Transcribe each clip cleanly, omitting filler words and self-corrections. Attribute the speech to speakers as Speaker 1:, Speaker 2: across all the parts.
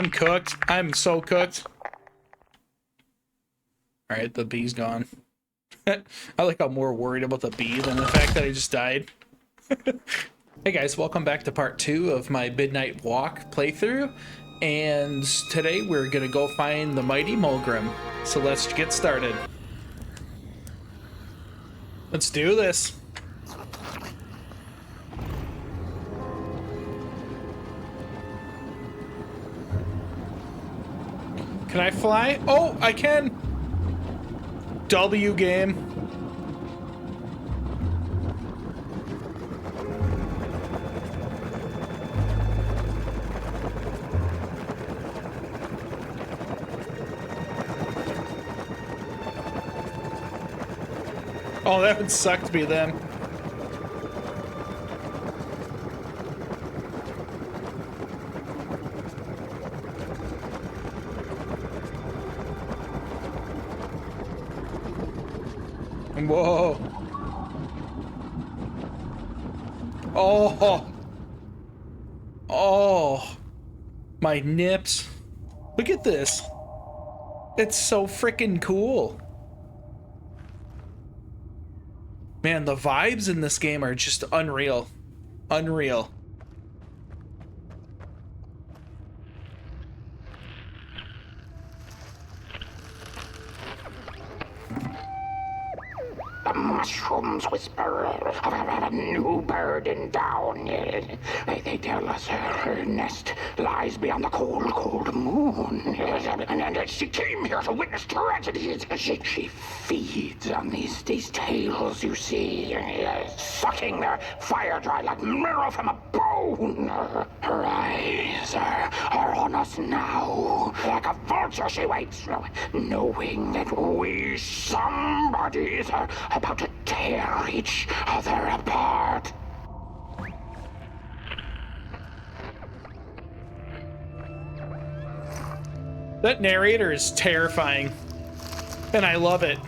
Speaker 1: I'm cooked. I'm so cooked. Alright, the bee's gone. I like I'm more worried about the bee than the fact that I just died. Hey guys, welcome back to part 2 of my Midnight Walk playthrough. And today we're gonna go find the mighty Molgrim. So let's get started. Let's do this. Can I fly? Oh, I can! W game. Oh, that would suck to be them. Whoa. Oh. Oh. My nips. Look at this. It's so freaking cool. Man, the vibes in this game are just unreal. Unreal.
Speaker 2: The mushrooms whisper of a new bird in down. They tell us her nest lies beyond the cold, cold moon. And she came here to witness tragedies. She feeds on these tales, you see, sucking their fire dry like marrow from a bone. Her eyes are on us now. Like a vulture she waits, knowing that we somebodies are about to tear each other apart.
Speaker 1: That narrator is terrifying, and I love it.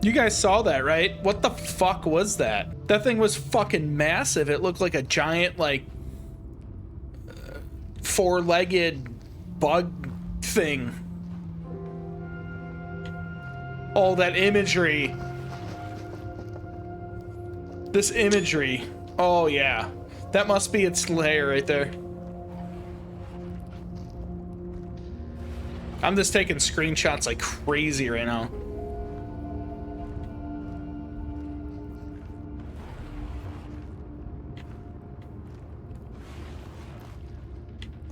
Speaker 1: You guys saw that, right? What the fuck was that? That thing was fucking massive. It looked like a giant, like, four-legged bug thing. Oh, that imagery. This imagery. Oh, yeah. That must be its lair right there. I'm just taking screenshots like crazy right now.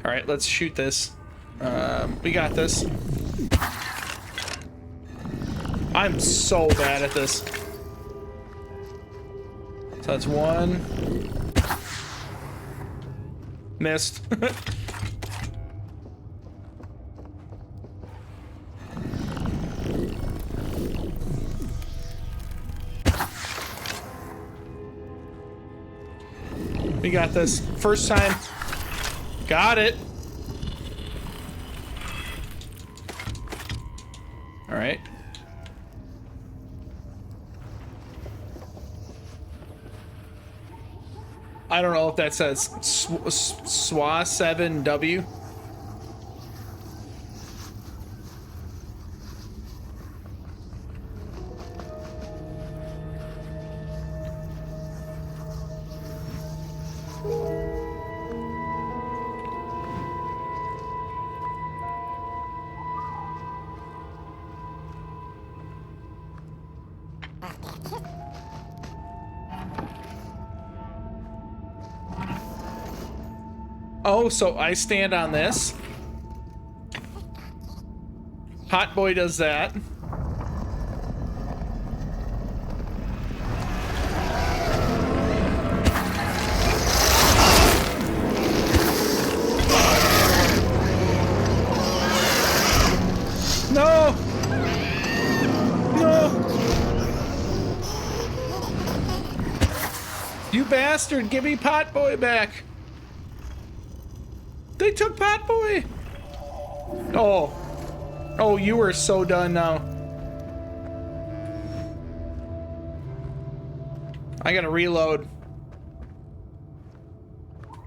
Speaker 1: All right, let's shoot this. We got this. I'm so bad at this. So that's one. Missed. We got this. First time. Got it. All right. I don't know if that says SWA 7W. Oh, so I stand on this. Hot boy does that. No! No! You bastard, give me Pot Boy back! They took Pot Boy! Oh. Oh, you are so done now. I gotta reload.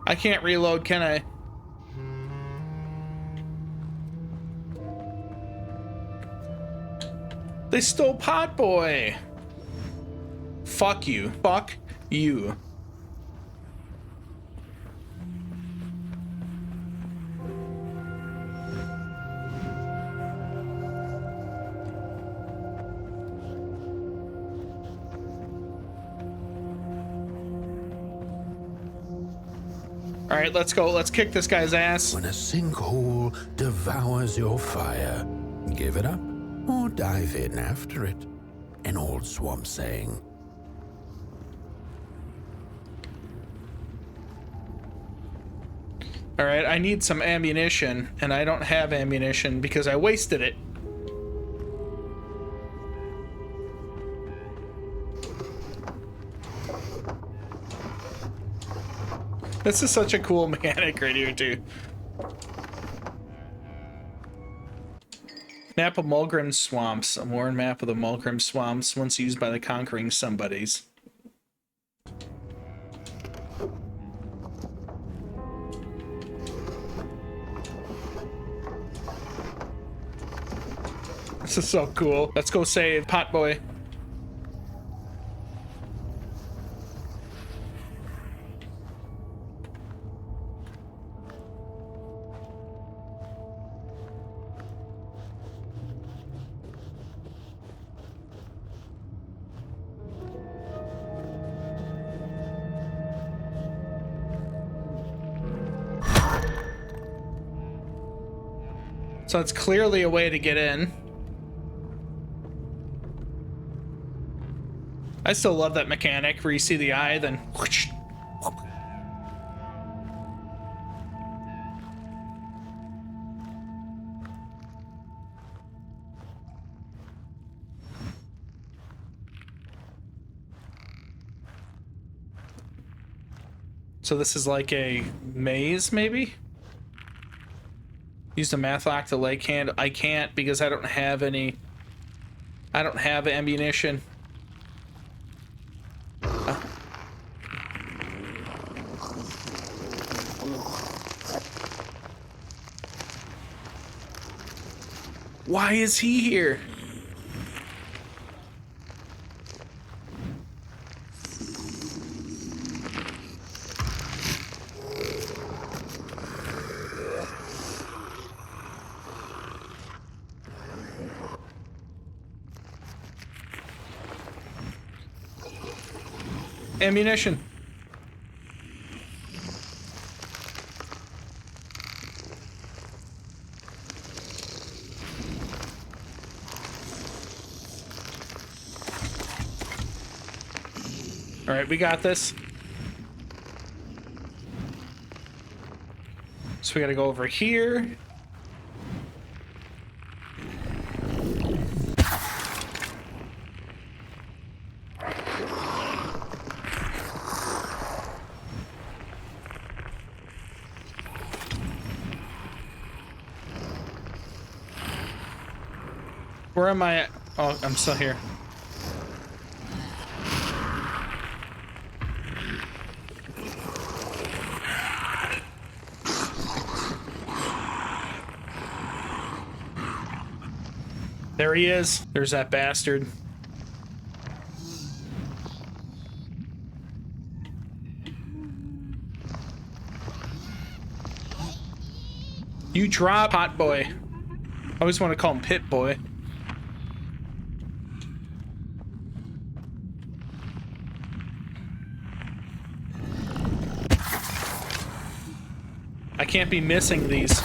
Speaker 1: I can't reload, can I? They stole Potboy. Fuck you. Fuck you. All right, let's go. Let's kick this guy's ass.
Speaker 3: When a sinkhole devours your fire, give it up or dive in after it. An old swamp saying.
Speaker 1: All right, I need some ammunition, and I don't have ammunition because I wasted it. This is such a cool mechanic right here, too. Map of Molgrim Swamps. A worn map of the Molgrim Swamps, once used by the conquering somebodies. This is so cool. Let's go save Potboy. So it's clearly a way to get in. I still love that mechanic where you see the eye, then whoosh. So this is like a maze, maybe? Use the math lock to lake hand. I can't because I don't have any. I don't have ammunition. Why is he here? Ammunition. All right, we got this. So we gotta go over here. Where am I at? Oh, I'm still here. There he is. There's that bastard. You drop, Hot Boy. I always want to call him Pit Boy. I can't be missing these.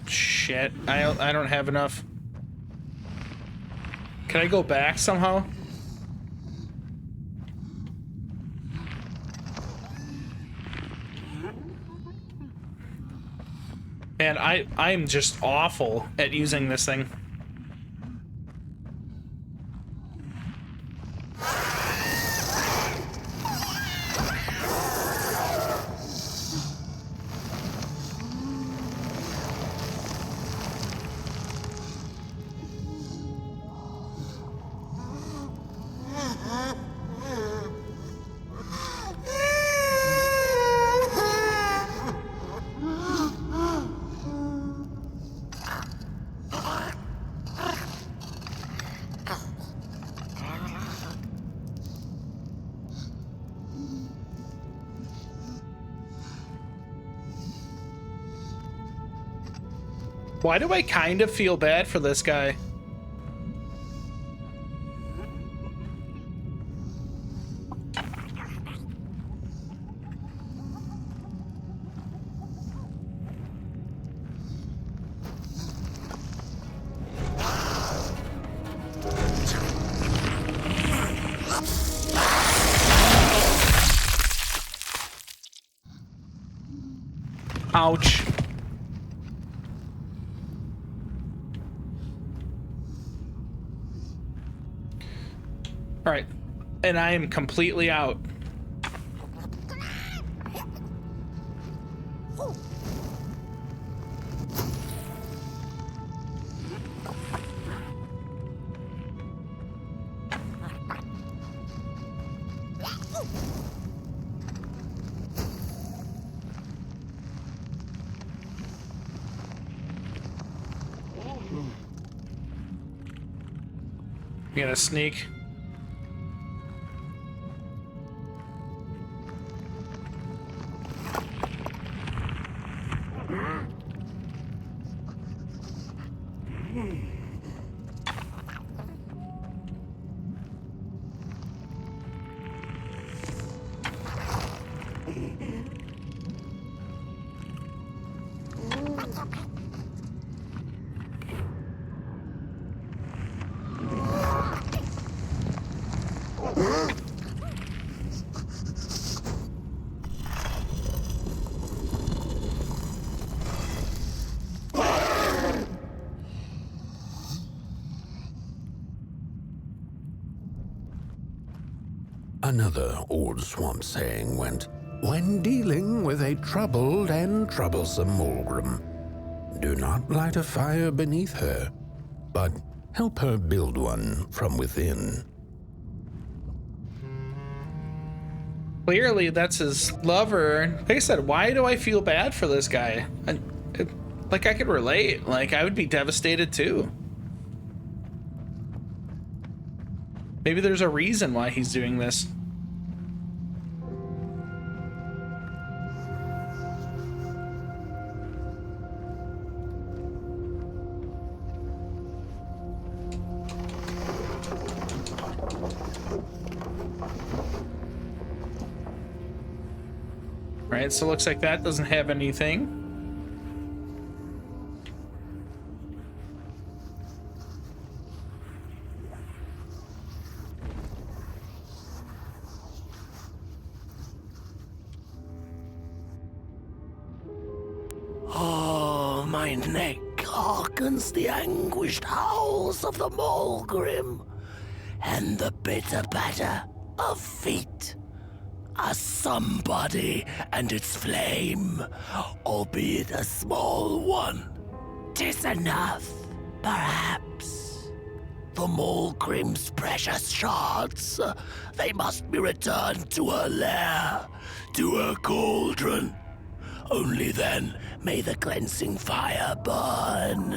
Speaker 1: Shit, I don't have enough. Can I go back somehow? Man, I'm just awful at using this thing. Why do I kind of feel bad for this guy? Ouch. All right, and I am completely out. You gonna sneak?
Speaker 3: Another old swamp saying went, when dealing with a troubled and troublesome Molgrim, do not light a fire beneath her, but help her build one from within.
Speaker 1: Clearly, that's his lover. Like I said, why do I feel bad for this guy? Like, I could relate. Like, I would be devastated too. Maybe there's a reason why he's doing this. Right, so looks like that doesn't have anything.
Speaker 4: Oh, my neck hearkens the anguished howls of the Molgrim, and the bitter patter of feet. A somebody and its flame, albeit a small one. 'Tis enough, perhaps. The Molgrim's precious shards, they must be returned to her lair, to her cauldron. Only then may the cleansing fire burn.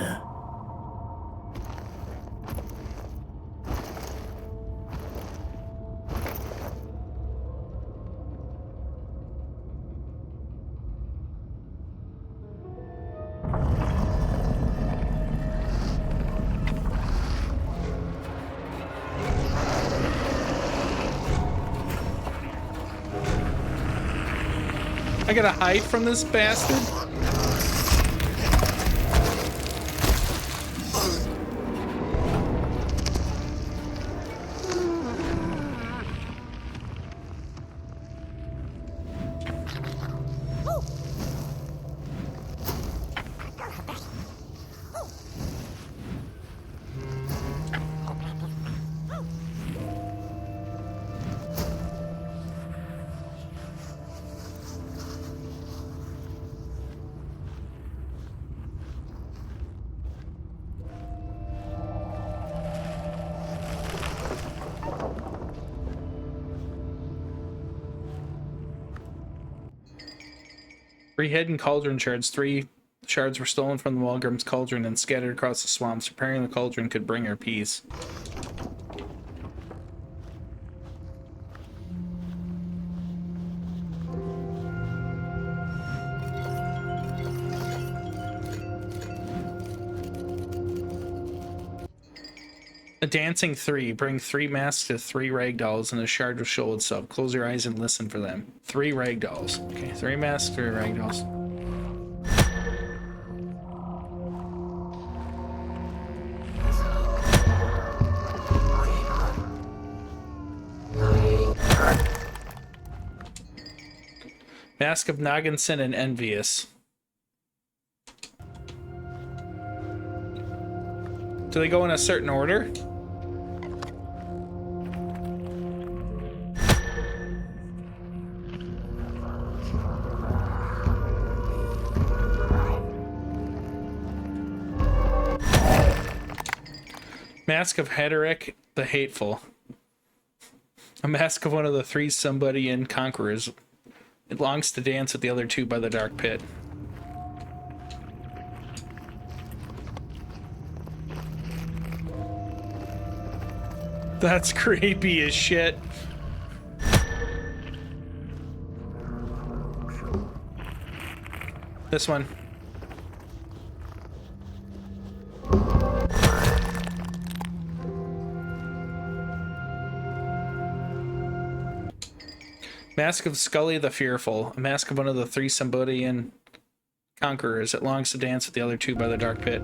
Speaker 1: I gotta hide from this bastard? Three hidden cauldron shards. 3 shards were stolen from the Molgrim's cauldron and scattered across the swamps. Repairing the cauldron could bring her peace. A dancing 3. Bring 3 masks to 3 ragdolls and a shard of shoal itself. Close your eyes and listen for them. 3 ragdolls. Okay, 3 masks, 3 ragdolls. Mask of Nogginson and Envious. Do they go in a certain order? Mask of Hederic the Hateful. A mask of one of the 3 somebody and conquerors. It longs to dance with the other 2 by the dark pit. That's creepy as shit. This one. Mask of Scully the Fearful. A mask of one of the 3 Sambodian conquerors. It longs to dance with the other 2 by the dark pit.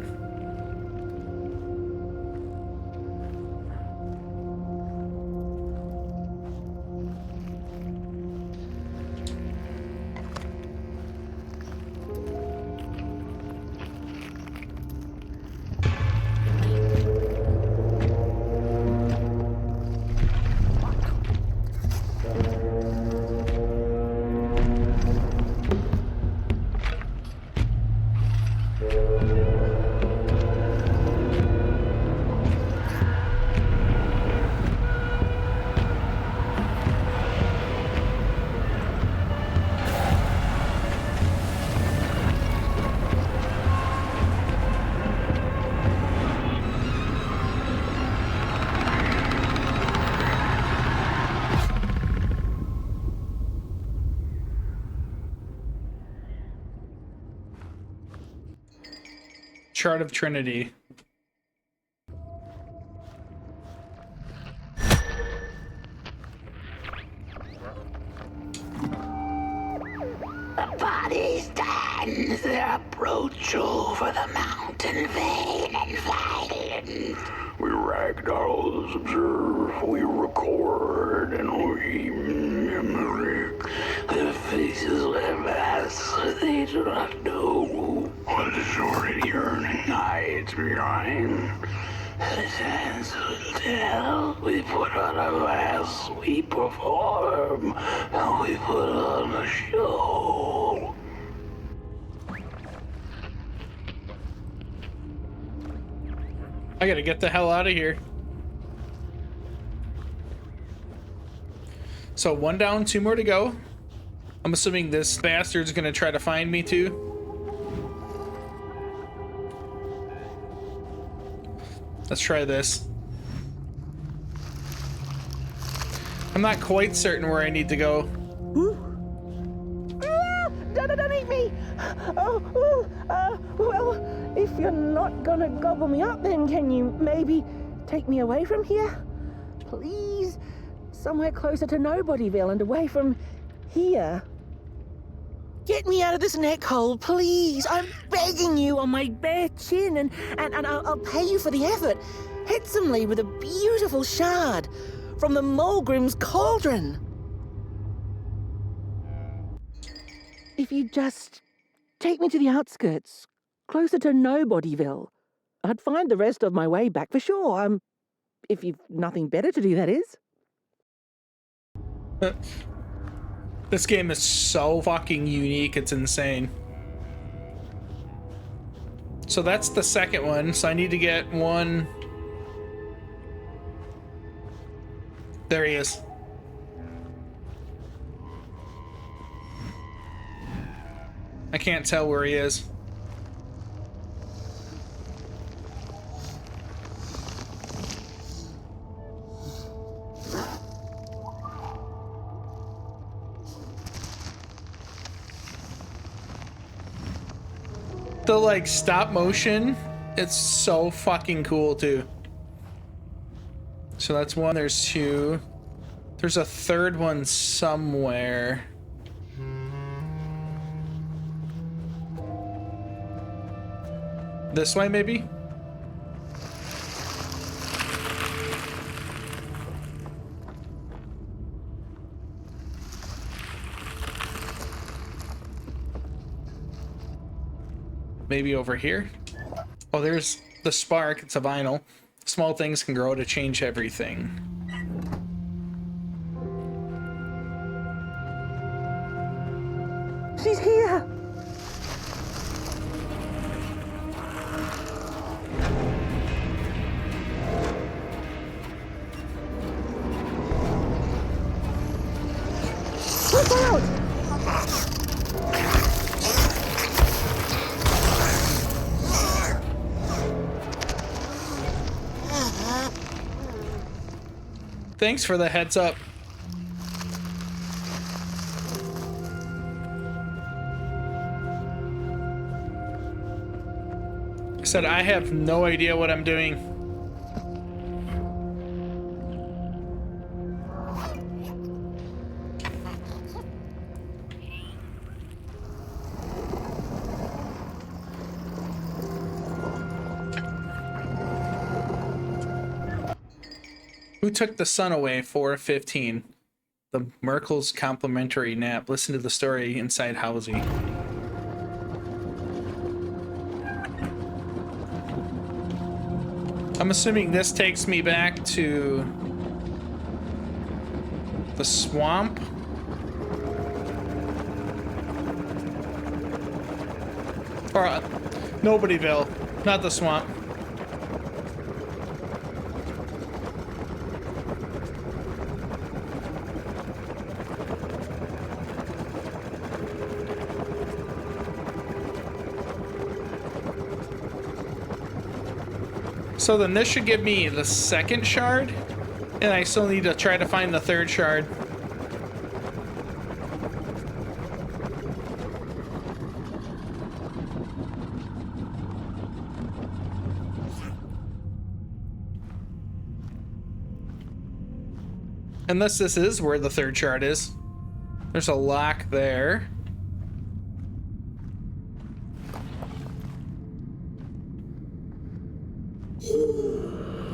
Speaker 1: Chart of Trinity.
Speaker 2: The body stands their approach over the mountain vain and violent. We ragdolls observe, we record, and we mimic. Their faces wear masks, they do not know what is already yearning night behind. The hands will tell, we put on a mask, we perform, and we put on a show.
Speaker 1: I gotta get the hell out of here. So 1 down, 2 more to go. I'm assuming this bastard's gonna try to find me too. Let's try this. I'm not quite certain where I need to go.
Speaker 5: Don't eat me! Well, if you're not gonna gobble me up, then can you maybe take me away from here? Please? Somewhere closer to Nobodyville and away from here. Get me out of this neck hole, please! I'm begging you on my bare chin, and I'll pay you for the effort. Handsomely with a beautiful shard from the Molgrim's cauldron. If you just take me to the outskirts, closer to Nobodyville, I'd find the rest of my way back for sure. If you've nothing better to do, that is.
Speaker 1: This game is so fucking unique, it's insane. So that's the second one, so I need to get one. There he is. I can't tell where he is. The like stop motion, it's so fucking cool too. So that's one, there's two. There's a third one somewhere. This way, maybe? Maybe over here? Oh, there's the spark. It's a vinyl. Small things can grow to change everything.
Speaker 5: She's here! Look out!
Speaker 1: Thanks for the heads up. I said I have no idea what I'm doing. Who took the sun away? 4:15. The Merkel's complimentary nap. Listen to the story inside Halsey. I'm assuming this takes me back to the swamp. Or Nobodyville, not the swamp. So then this should give me the second shard, and I still need to try to find the third shard. Unless this is where the third shard is. There's a lock there.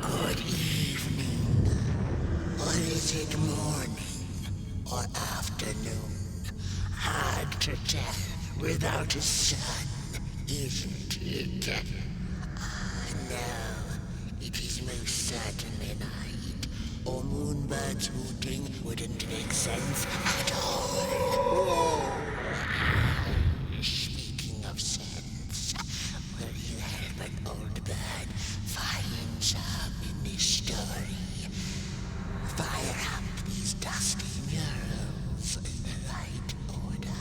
Speaker 4: Good evening. Or is it morning or afternoon? Hard to tell without a sun, isn't it? No, it is most certainly night. Or moonbirds hooting wouldn't make sense at all. Speaking of sense, will you help an old bird find some in this story? Fire up these dusty murals in the right order,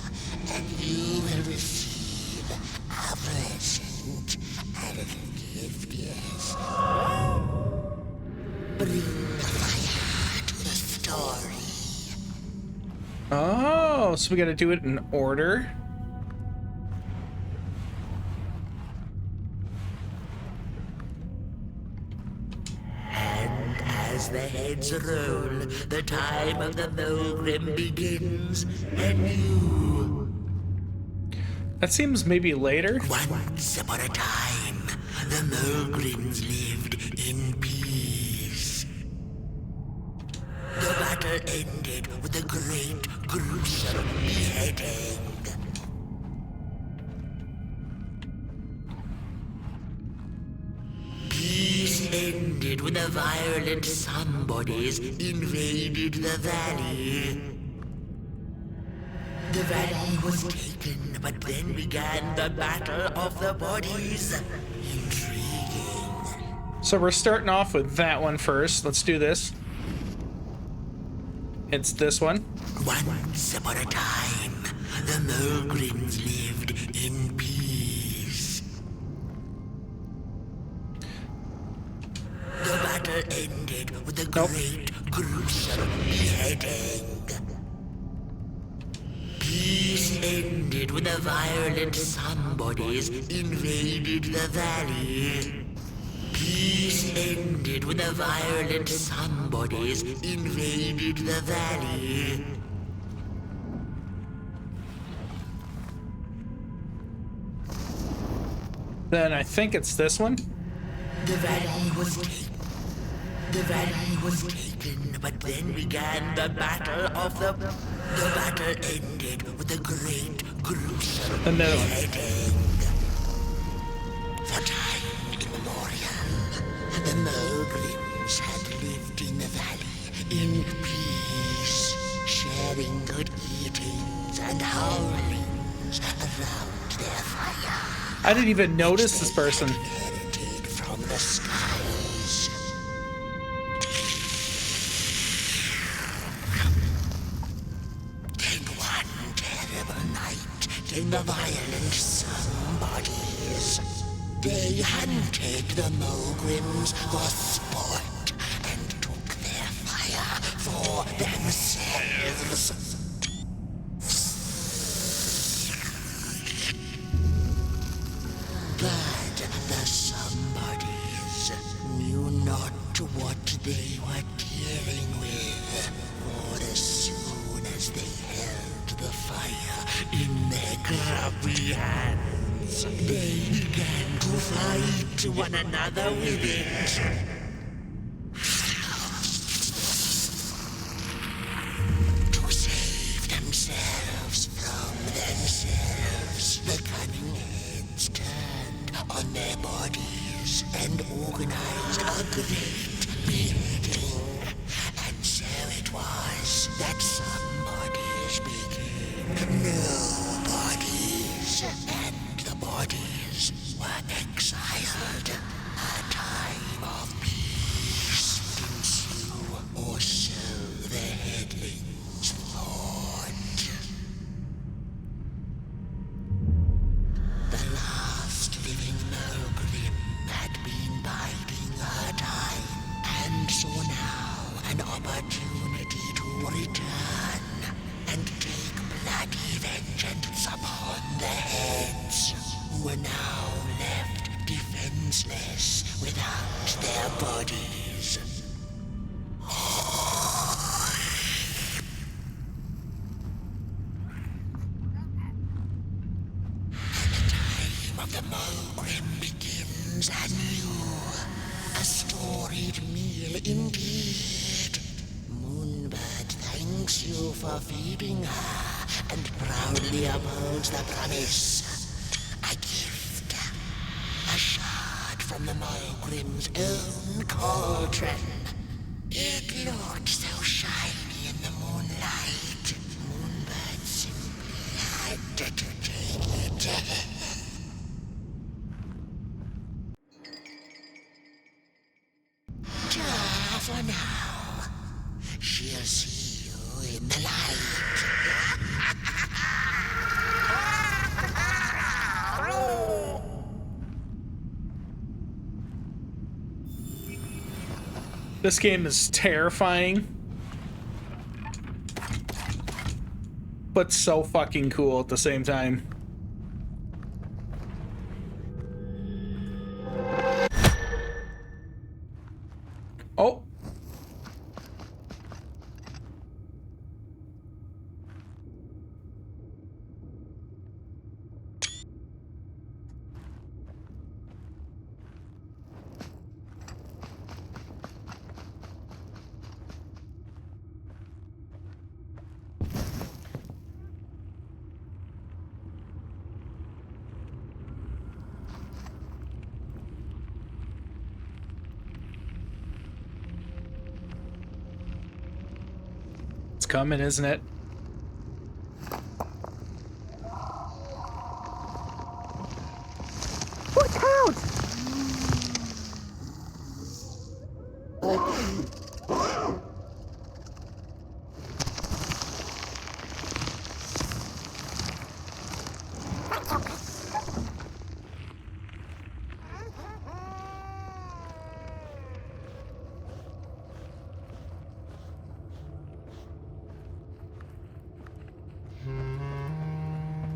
Speaker 4: and you will receive a present, a little gift, yes. Bring the fire to the story.
Speaker 1: Oh, so we gotta do it in order.
Speaker 4: And as the heads roll, the time of the Molgrim begins anew.
Speaker 1: That seems maybe later.
Speaker 4: Once upon a time, the Molgrims lived in peace. The battle ended with a great, gruesome beheading. Peace ended when the violent sun bodies invaded the valley. The valley was taken, but then began the battle of the bodies. Intriguing.
Speaker 1: So we're starting off with that one first. Let's do this. It's this one.
Speaker 4: Once upon a time, the Molgrims lived in peace. The battle ended with a great, gruesome beheading. Peace ended when the violent sun bodies invaded the valley. Peace ended when the violent somebodies invaded the valley.
Speaker 1: Then I think it's this one.
Speaker 4: The valley was taken, but then began the battle of the battle ended with a great gruesome
Speaker 1: Another one.
Speaker 4: beheading. For time immemorial, the Molgrims had lived in the valley in peace, sharing good eatings and howlings around their fire.
Speaker 1: I didn't even notice this person.
Speaker 4: Inherited from the skies. Then one terrible night came the violent somebodies. They hunted the Molgrims for sport and took their fire for themselves. But the somebodies knew not what they were dealing with, for as soon as they held the fire in their grubby hands, they began to fight one another with it. To save themselves from themselves, the cunning heads turned on their bodies and organized a great beheading. And so it was that somebodies became nobodies, and the bodies were exiled. A time of peace would ensue, or so the headlings thought. The last living Molgrim had been biding her time, and saw now an opportunity to return and take bloody vengeance upon the heads, who were now left defenseless without their bodies. Time of the Molgrim begins anew. A storied meal indeed. Moonbird thanks you for feeding her and proudly upholds the promise. A gift. A shard from the Molgrim's own cauldron. It looked so shiny in the moonlight. Moonbird simply had to take it. For now, she'll see you in the light.
Speaker 1: This game is terrifying, but so fucking cool at the same time. Oh. It's coming, isn't it?
Speaker 5: Watch out!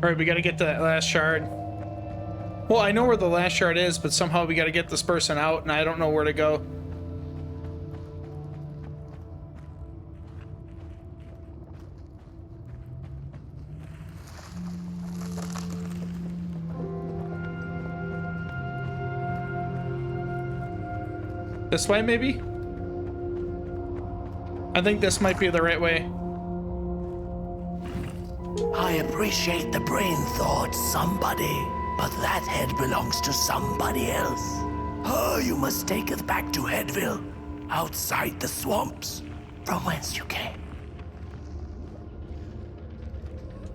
Speaker 1: All right, we gotta get to that last shard. Well, I know where the last shard is, but somehow we gotta get this person out, and I don't know where to go. This way, maybe? I think this might be the right way.
Speaker 4: I appreciate the brain thought, somebody, but that head belongs to somebody else. Oh, you must take us back to Headville, outside the swamps, from whence you came.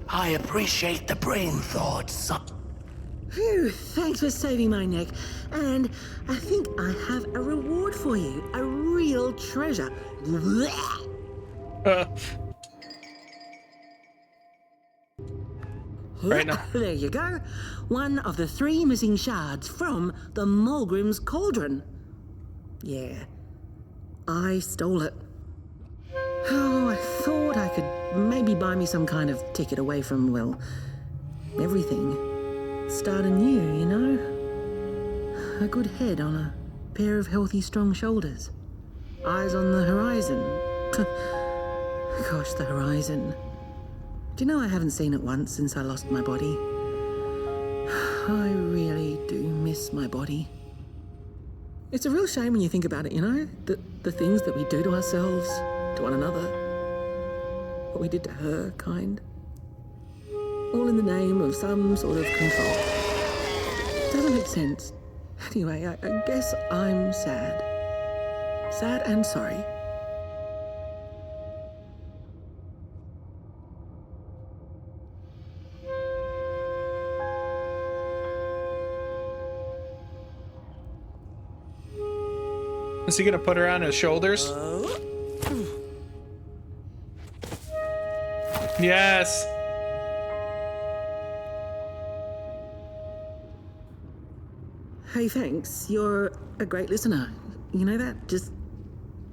Speaker 4: I appreciate the brain thought,
Speaker 5: Phew, thanks for saving my neck. And I think I have a reward for you. A real treasure.
Speaker 1: Right now.
Speaker 5: There you go. One of the 3 missing shards from the Molgrim's cauldron. Yeah, I stole it. Oh, I thought I could maybe buy me some kind of ticket away from, well, everything. Start anew, you know? A good head on a pair of healthy, strong shoulders. Eyes on the horizon. Gosh, the horizon. Do you know I haven't seen it once since I lost my body? I really do miss my body. It's a real shame when you think about it, you know? The things that we do to ourselves, to one another. What we did to her, kind. All in the name of some sort of control. Doesn't make sense. Anyway, I guess I'm sad. Sad and sorry.
Speaker 1: Is he gonna put her on his shoulders? Yes.
Speaker 5: Hey, thanks. You're a great listener. You know that? Just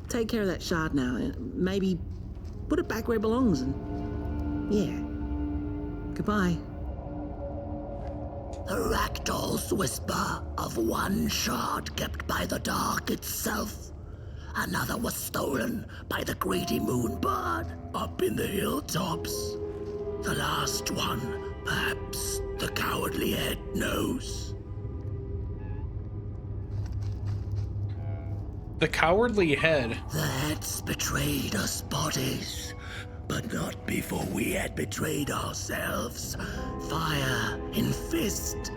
Speaker 5: take care of that shard now. And maybe put it back where it belongs. And yeah. Goodbye.
Speaker 4: The ragdoll's whisper of one shard kept by the dark itself. Another was stolen by the greedy moonbird up in the hilltops. The last one, perhaps the cowardly head knows.
Speaker 1: The cowardly head.
Speaker 4: The heads betrayed us bodies, but not before we had betrayed ourselves. Fire in fist.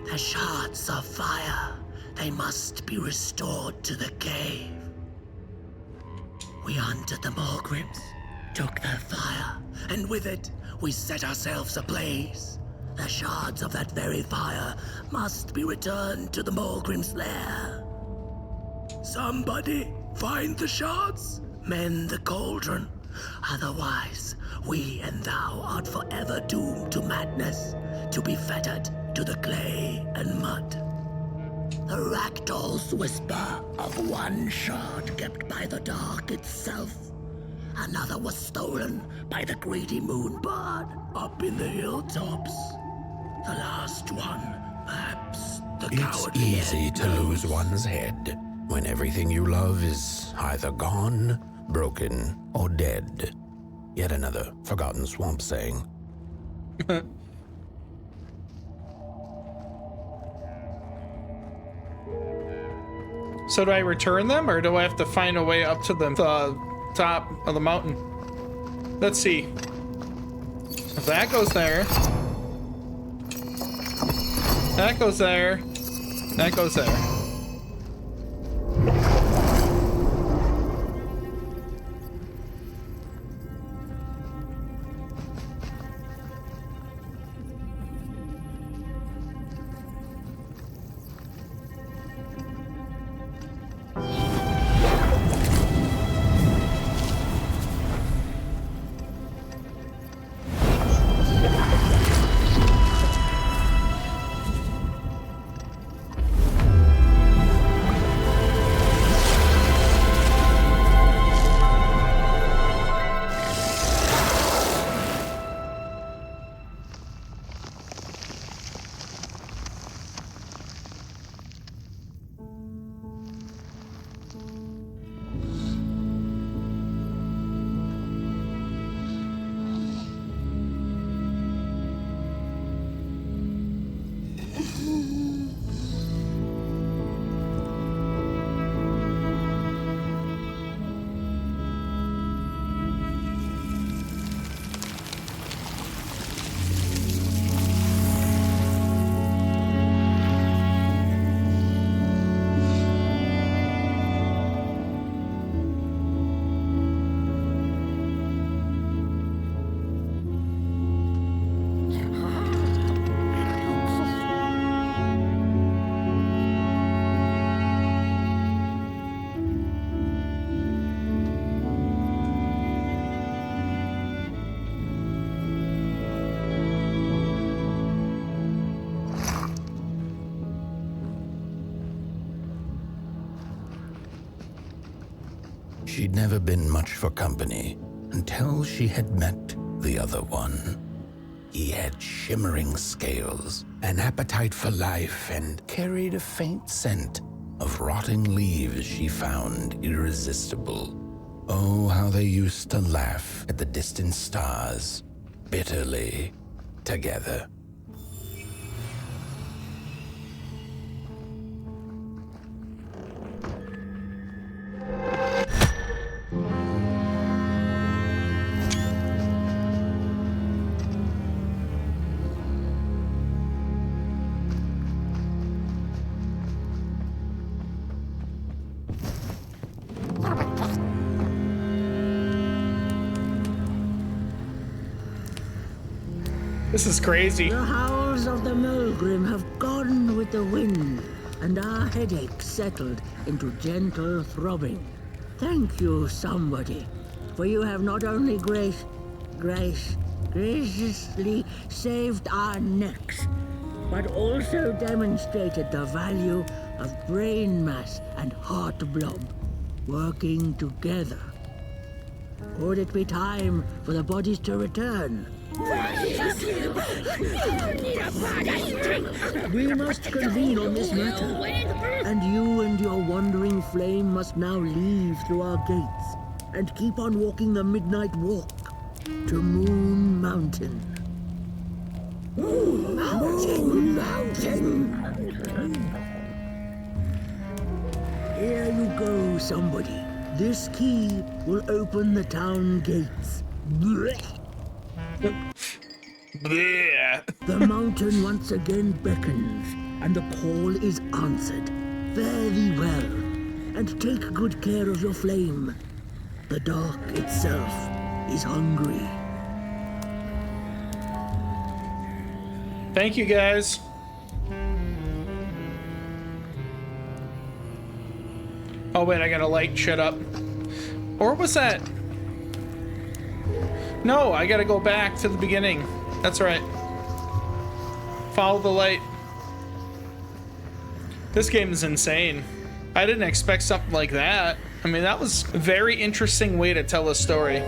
Speaker 4: The shards of fire. They must be restored to the cave. We hunted the Molgrims, took their fire, and with it, we set ourselves ablaze. The shards of that very fire must be returned to the Molgrim's lair. Somebody find the shards, mend the cauldron. Otherwise, we and thou art forever doomed to madness, to be fettered to the clay and mud. The ragdoll's whisper of one shard kept by the dark itself. Another was stolen by the greedy moonbird up in the hilltops. The last one, perhaps the
Speaker 3: It's
Speaker 4: cowardly
Speaker 3: easy
Speaker 4: head
Speaker 3: to lose one's head when everything you love is either gone, broken, or dead. Yet another forgotten swamp saying.
Speaker 1: So do I return them, or do I have to find a way up to the top of the mountain? Let's see. If that goes there. That goes there. That goes there.
Speaker 3: She'd never been much for company until she had met the other one. He had shimmering scales, an appetite for life, and carried a faint scent of rotting leaves she found irresistible. Oh, how they used to laugh at the distant stars, bitterly together.
Speaker 1: This is crazy.
Speaker 5: The howls of the Molgrim have gone with the wind, and our headaches settled into gentle throbbing. Thank you, somebody, for you have not only graciously saved our necks, but also demonstrated the value of brain mass and heart blob working together. Would it be time for the bodies to return? We must convene on this matter, and you and your wandering flame must now leave through our gates and keep on walking the midnight walk to Moon Mountain. Moon Mountain! Here you go, somebody. This key will open the town gates.
Speaker 1: Blech.
Speaker 5: The mountain once again beckons, and the call is answered. Fare thee well, and take good care of your flame. The dark itself is hungry.
Speaker 1: Thank you, guys. Oh wait, I gotta light shit up. Or was that? No, I gotta go back to the beginning. That's right. Follow the light. This game is insane. I didn't expect something like that. I mean, that was a very interesting way to tell a story.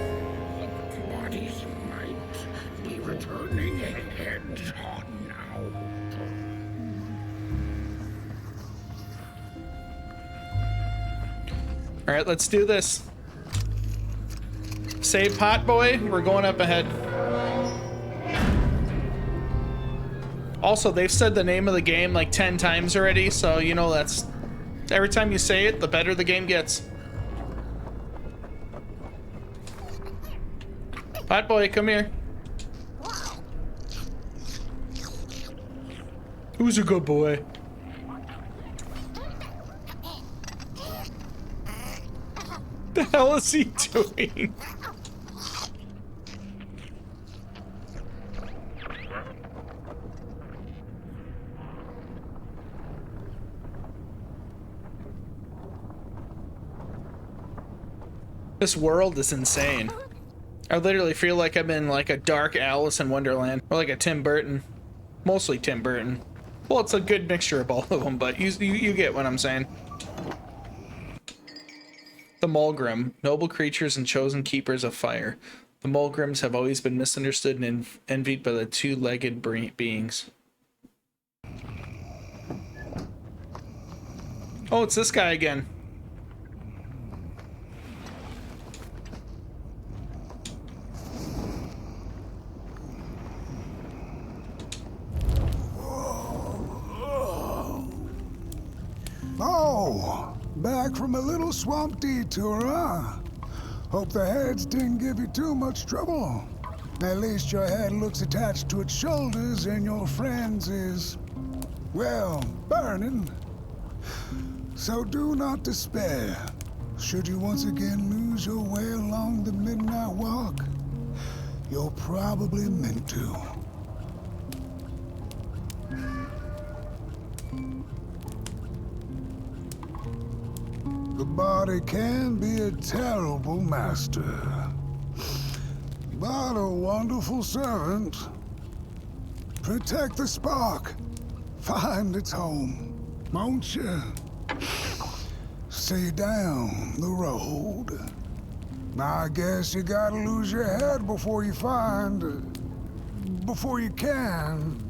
Speaker 2: Bodies might be returning ahead now.
Speaker 1: All right, let's do this. Save pot boy, we're going up ahead. Also, they've said the name of the game like 10 times already, so you know that's... Every time you say it, the better the game gets. Pot boy, come here. Who's a good boy? The hell is he doing? This world is insane. I literally feel like I'm in like a dark Alice in Wonderland, or like a Tim Burton. Mostly Tim Burton. Well, it's a good mixture of both of them, but you get what I'm saying. The Molgrim, noble creatures and chosen keepers of fire. The Molgrims have always been misunderstood and envied by the two-legged beings. Oh, it's this guy again.
Speaker 6: Oh, back from a little swamp detour, huh? Hope the heads didn't give you too much trouble. At least your head looks attached to its shoulders and your friend's is, well, burning. So do not despair. Should you once again lose your way along the midnight walk, you're probably meant to. The body can be a terrible master, but a wonderful servant. Protect the spark. Find its home, won't you? till you're down the road. I guess you gotta lose your head before you before you can.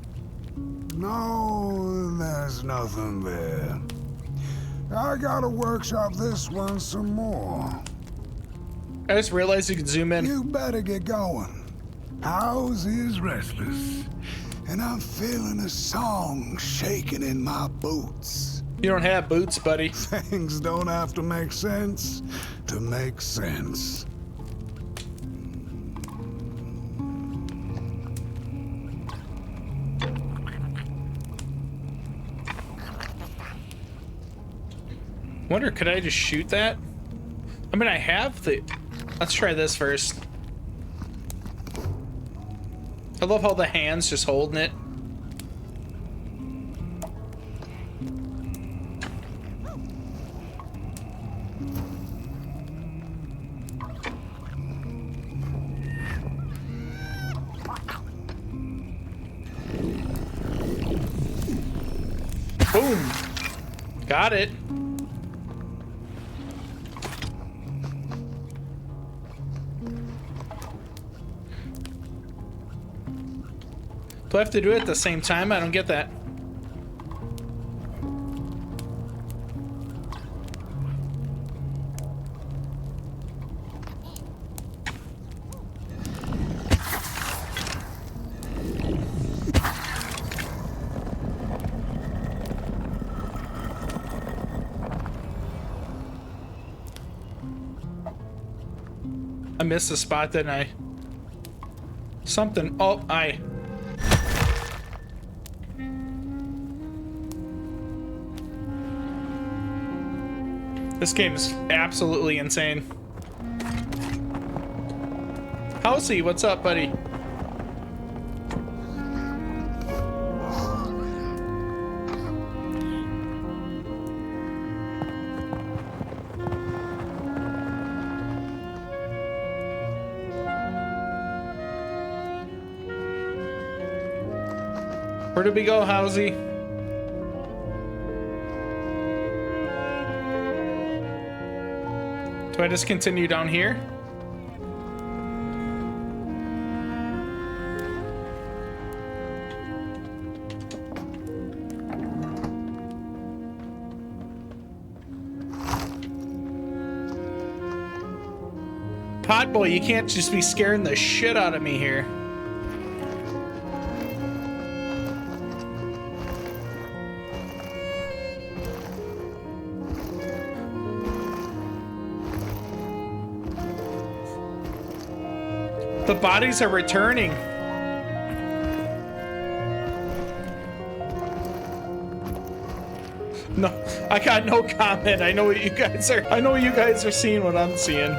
Speaker 6: No, there's nothing there. I gotta workshop this one some more.
Speaker 1: I just realized you can zoom in.
Speaker 6: You better get going. House is restless, and I'm feeling a song shaking in my boots.
Speaker 1: You don't have boots, buddy.
Speaker 6: Things don't have to make sense to make sense.
Speaker 1: Wonder, could I just shoot that? I mean, I have the... Let's try this first. I love how the hand's just holding it. Boom! Got it. Do I have to do it at the same time? I don't get that. I missed a spot, didn't I? Something. Oh, This game is absolutely insane. Housey, what's up, buddy? Where did we go, Housey? Do I just continue down here? Potboy, you can't just be scaring the shit out of me here. The bodies are returning. No, I got no comment. I know what you guys are. I know you guys are seeing what I'm seeing.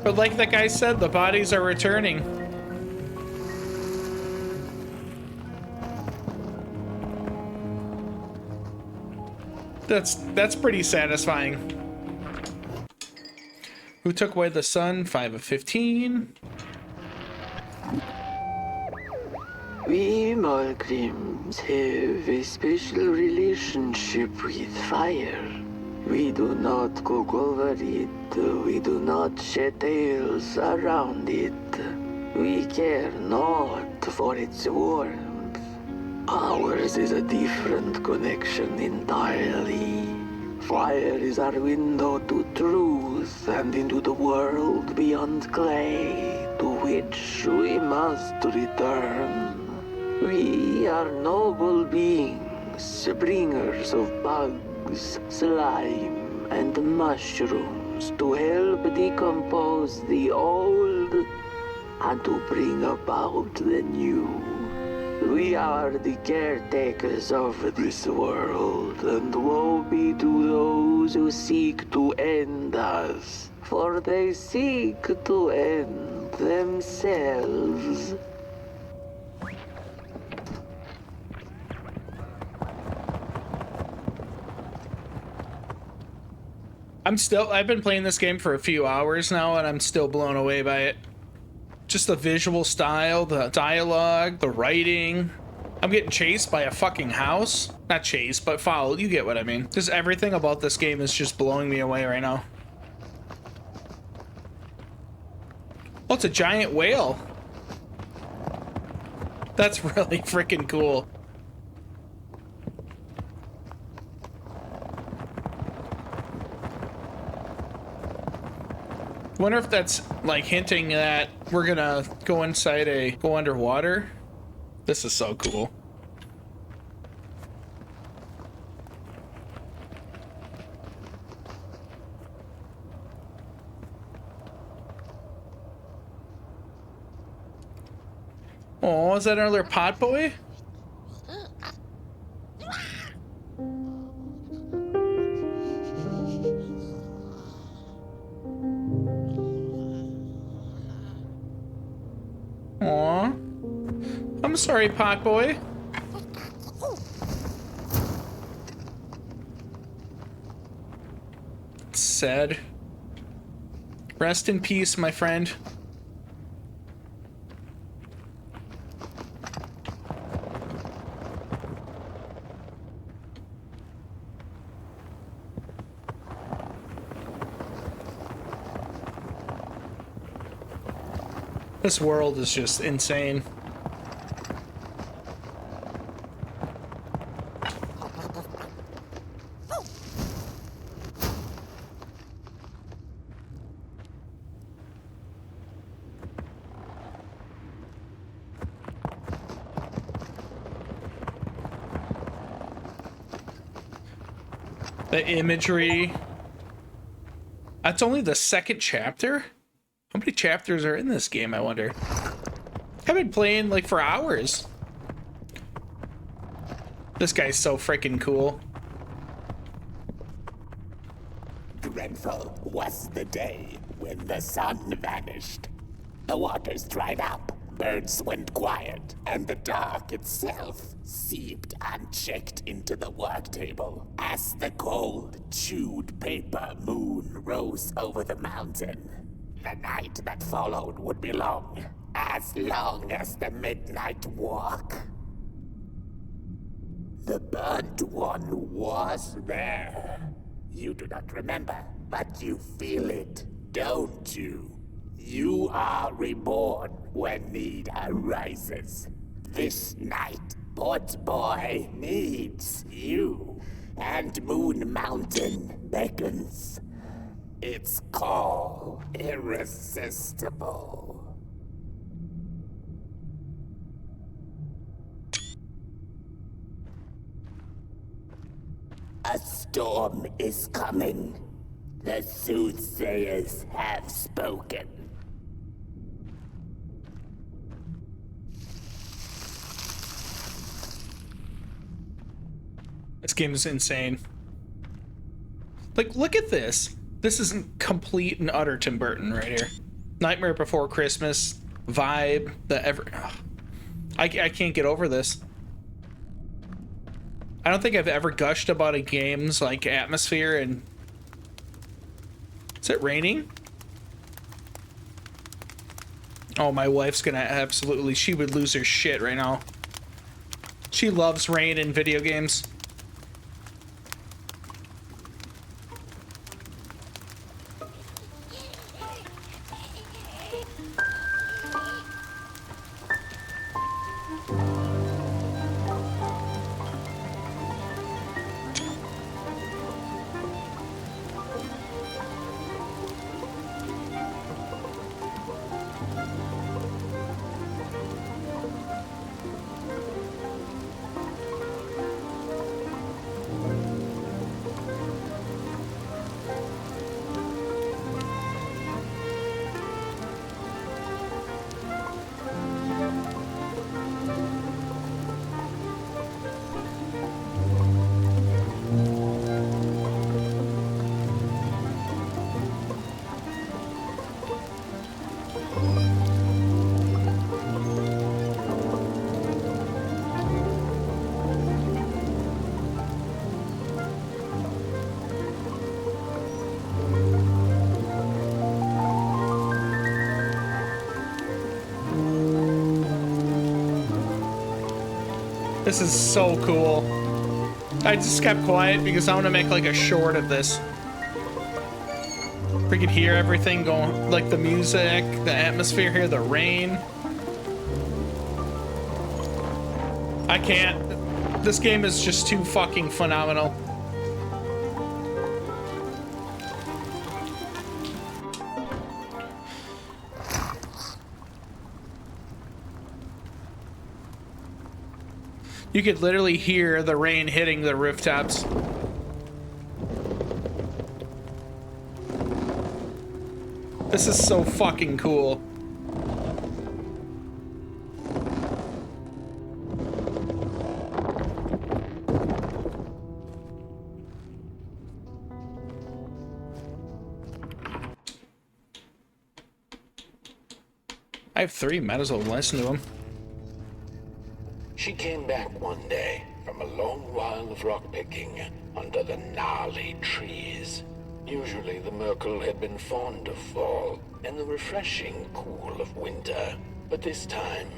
Speaker 1: But like that guy said, the bodies are returning. That's pretty satisfying. Who took away the sun? 5 of 15.
Speaker 7: We Molgrims have a special relationship with fire. We do not cook over it. We do not shed tales around it. We care not for its warmth. Ours is a different connection entirely. Fire is our window to truth and into the world beyond clay, to which we must return. We are noble beings, bringers of bugs, slime, and mushrooms to help decompose the old and to bring about the new. We are the caretakers of this world, and woe be to those who seek to end us, for they seek to end themselves.
Speaker 1: I've been playing this game for a few hours now, and I'm still blown away by it. Just the visual style, the dialogue, the writing. I'm getting chased by a fucking house. Not chased, but followed. You get what I mean. Just everything about this game is just blowing me away right now. Oh, it's a giant whale. That's really freaking cool. Wonder if that's like hinting that we're gonna go go underwater. This is so cool. Oh, is that another pot boy? Aw. I'm sorry, pot boy. It's sad. Rest in peace, my friend. This world is just insane. The imagery. That's only the second chapter? How many chapters are in this game, I wonder? I've been playing like for hours. This guy's so freaking cool.
Speaker 8: Dreadful was the day when the sun vanished. The waters dried up, birds went quiet, and the dark itself seeped unchecked into the work table as the cold, chewed paper moon rose over the mountain. The night that followed would be long as the midnight walk. The burnt one was there. You do not remember, but you feel it, don't you? You are reborn when need arises. This night, Port Boy needs you, and Moon Mountain beckons. Its call irresistible. A storm is coming. The soothsayers have spoken.
Speaker 1: This game is insane. Like, look at this. This isn't complete and utter Tim Burton right here. Nightmare Before Christmas vibe. I can't get over this. I don't think I've ever gushed about a game's like atmosphere and... Is it raining? Oh, my wife's gonna absolutely... She would lose her shit right now. She loves rain in video games. This is so cool. I just kept quiet because I want to make like a short of this. We could hear everything going, like the music, the atmosphere here, the rain. I can't. This game is just too fucking phenomenal. You could literally hear the rain hitting the rooftops. This is so fucking cool. I have 3, might as well listen to them.
Speaker 8: She came back one day from a long while of rock picking under the gnarly trees. Usually the Merkel had been fond of fall and the refreshing cool of winter, but this time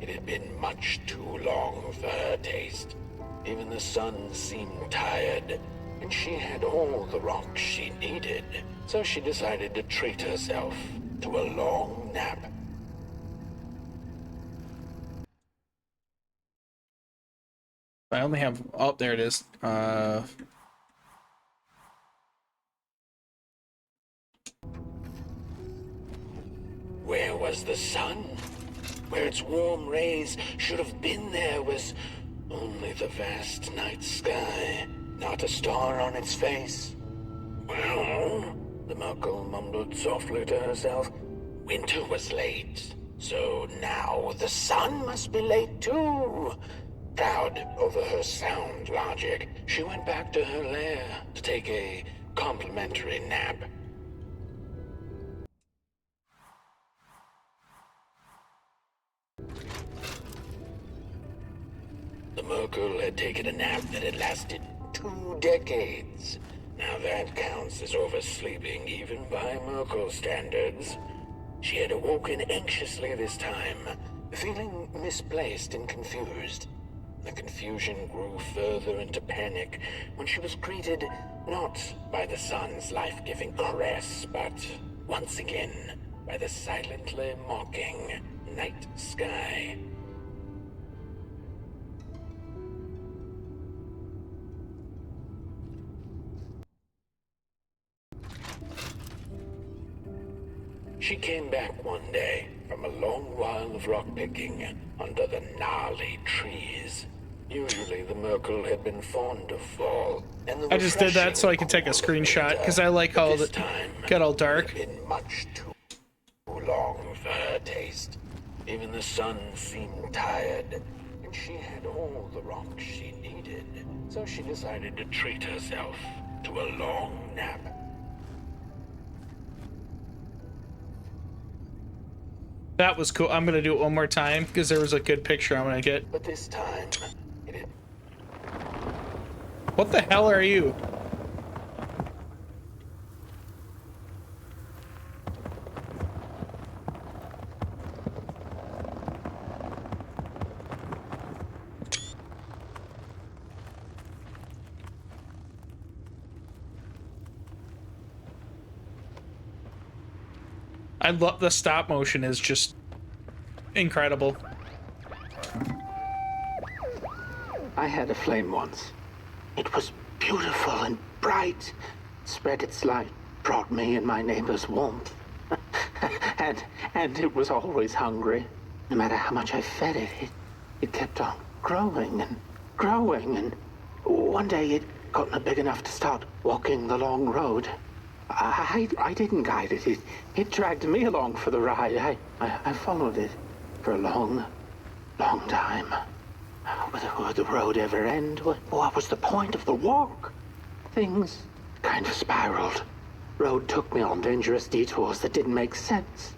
Speaker 8: it had been much too long for her taste. Even the sun seemed tired, and she had all the rocks she needed, so she decided to treat herself to a long nap.
Speaker 1: I only have, oh, there it is.
Speaker 8: Where was the sun? Where its warm rays should have been there was only the vast night sky, not a star on its face. Well, the Merkel mumbled softly to herself, winter was late, so now the sun must be late too. Proud over her sound logic, she went back to her lair to take a complimentary nap. The Merkel had taken a nap that had lasted 2 decades. Now that counts as oversleeping even by Merkel standards. She had awoken anxiously this time, feeling misplaced and confused. The confusion grew further into panic when she was greeted not by the sun's life-giving caress, but once again by the silently mocking night sky. She came back one day from a long while of rock picking under the gnarly trees. Usually the Merkel had been fond of fall, and the
Speaker 1: I just did that so I could take a screenshot because I like how it got all dark.
Speaker 8: It had been much too long for her taste. Even the sun seemed tired, and she had all the rocks she needed, so she decided to treat herself to a long nap.
Speaker 1: That was cool. I'm gonna do it one more time because there was a good picture I'm gonna get.
Speaker 8: But this time,
Speaker 1: What the hell are you? I love the stop motion is just incredible.
Speaker 2: I had a flame once. It was beautiful and bright. Spread its light, brought me and my neighbors warmth. and it was always hungry. No matter how much I fed it, it kept on growing and growing. And one day it got big enough to start walking the long road. I didn't guide it. It dragged me along for the ride. I followed it for a long time. Would the road ever end? What was the point of the walk? Things kind of spiraled. Road took me on dangerous detours that didn't make sense.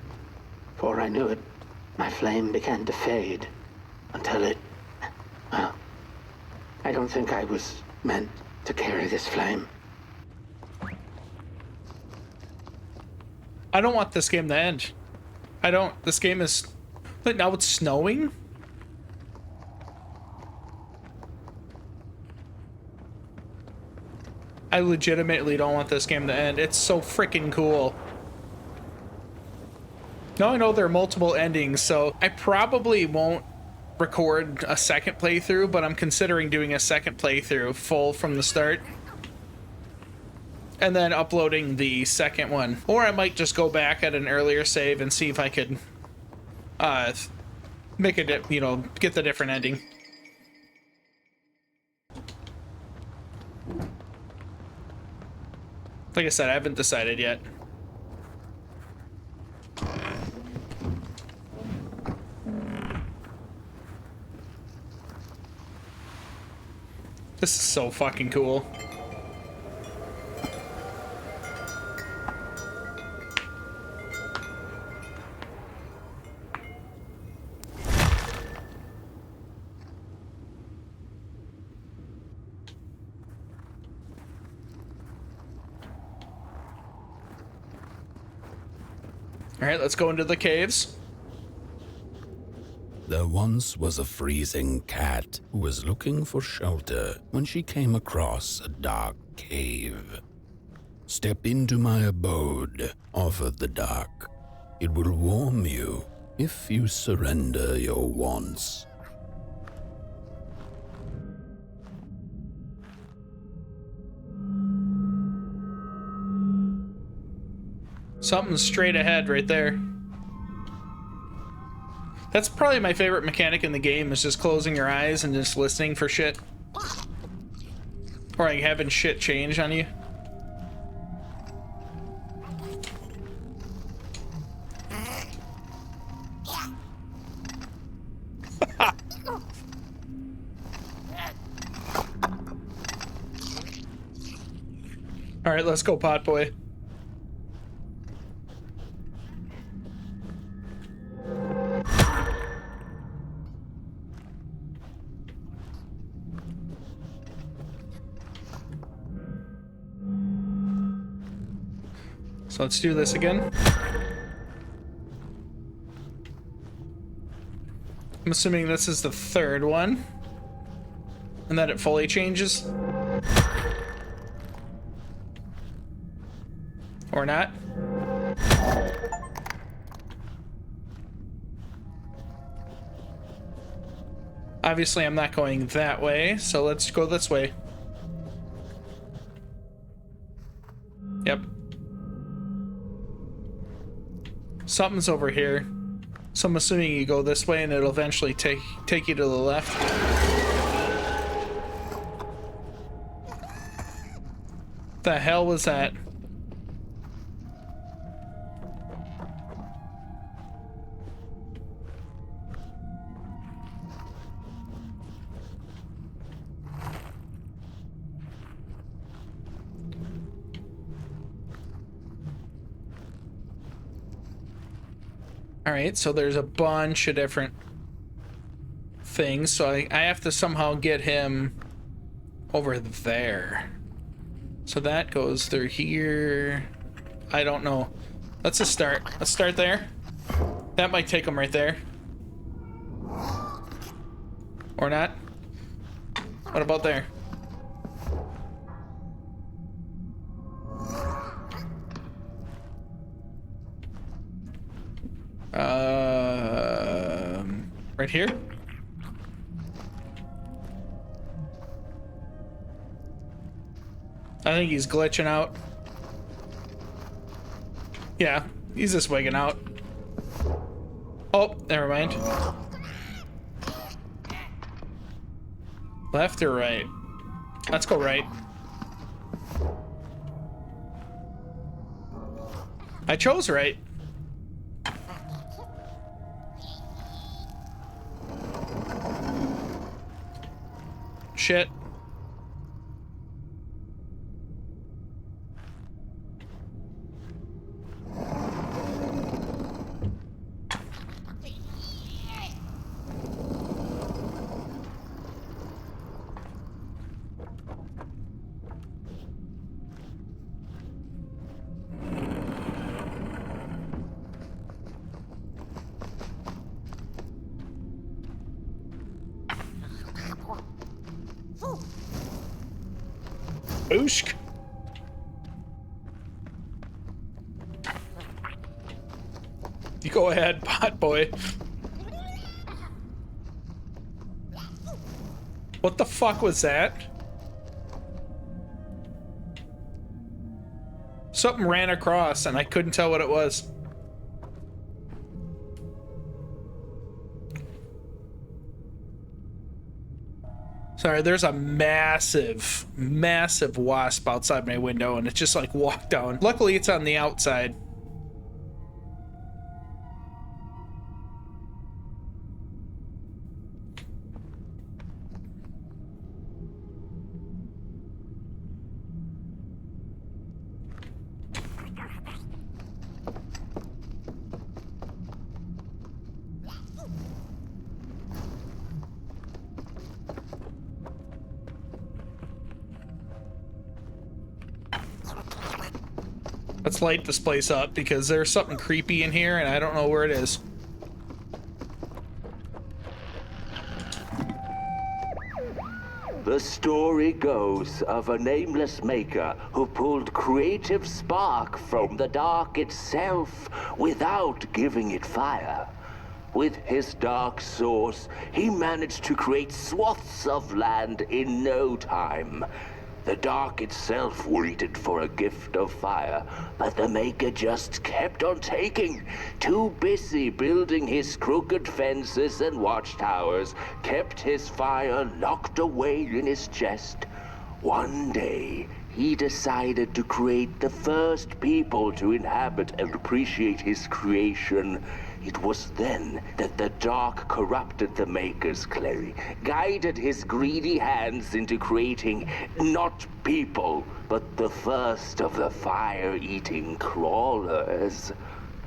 Speaker 2: Before I knew it, my flame began to fade until it... Well, I don't think I was meant to carry this flame.
Speaker 1: I don't want this game to end. I don't. This game is... But now it's snowing? I legitimately don't want this game to end. It's so freaking cool. Now I know there are multiple endings, so I probably won't record a second playthrough, but I'm considering doing a second playthrough full from the start. And then uploading the second one. Or I might just go back at an earlier save and see if I could make it, you know, get the different ending. Like I said, I haven't decided yet. This is so fucking cool. All right, let's go into the caves.
Speaker 3: There once was a freezing cat who was looking for shelter when she came across a dark cave. Step into my abode, offered the dark. It will warm you if you surrender your wants.
Speaker 1: Something's straight ahead right there. That's probably my favorite mechanic in the game, is just closing your eyes and just listening for shit. Or like having shit change on you. All right, let's go, pot boy. So let's do this again. I'm assuming this is the third one. And that it fully changes. Or not. Obviously, I'm not going that way, so let's go this way. Yep. Something's over here. So I'm assuming you go this way and it'll eventually take you to the left. The hell was that? Alright, so there's a bunch of different things, so I have to somehow get him over there. So that goes through here. I don't know. Let's just start. Let's start there. That might take him right there. Or not. What about there? Right here? I think he's glitching out. Yeah, he's just wigging out. Oh, never mind. Left or right? Let's go right. I chose right. Shit. Booshk. Go ahead, pot boy. What the fuck was that? Something ran across and I couldn't tell what it was. Sorry, there's a massive, massive wasp outside my window and it just like walked down. Luckily it's on the outside. Let's light this place up because there's something creepy in here and I don't know where it is.
Speaker 9: The story goes of a nameless maker who pulled creative spark from the dark itself without giving it fire. With his dark source, he managed to create swaths of land in no time. The dark itself waited for a gift of fire, but the Maker just kept on taking. Too busy building his crooked fences and watchtowers, kept his fire locked away in his chest. One day, he decided to create the first people to inhabit and appreciate his creation. It was then that the dark corrupted the Maker's clay, guided his greedy hands into creating not people, but the first of the fire-eating crawlers.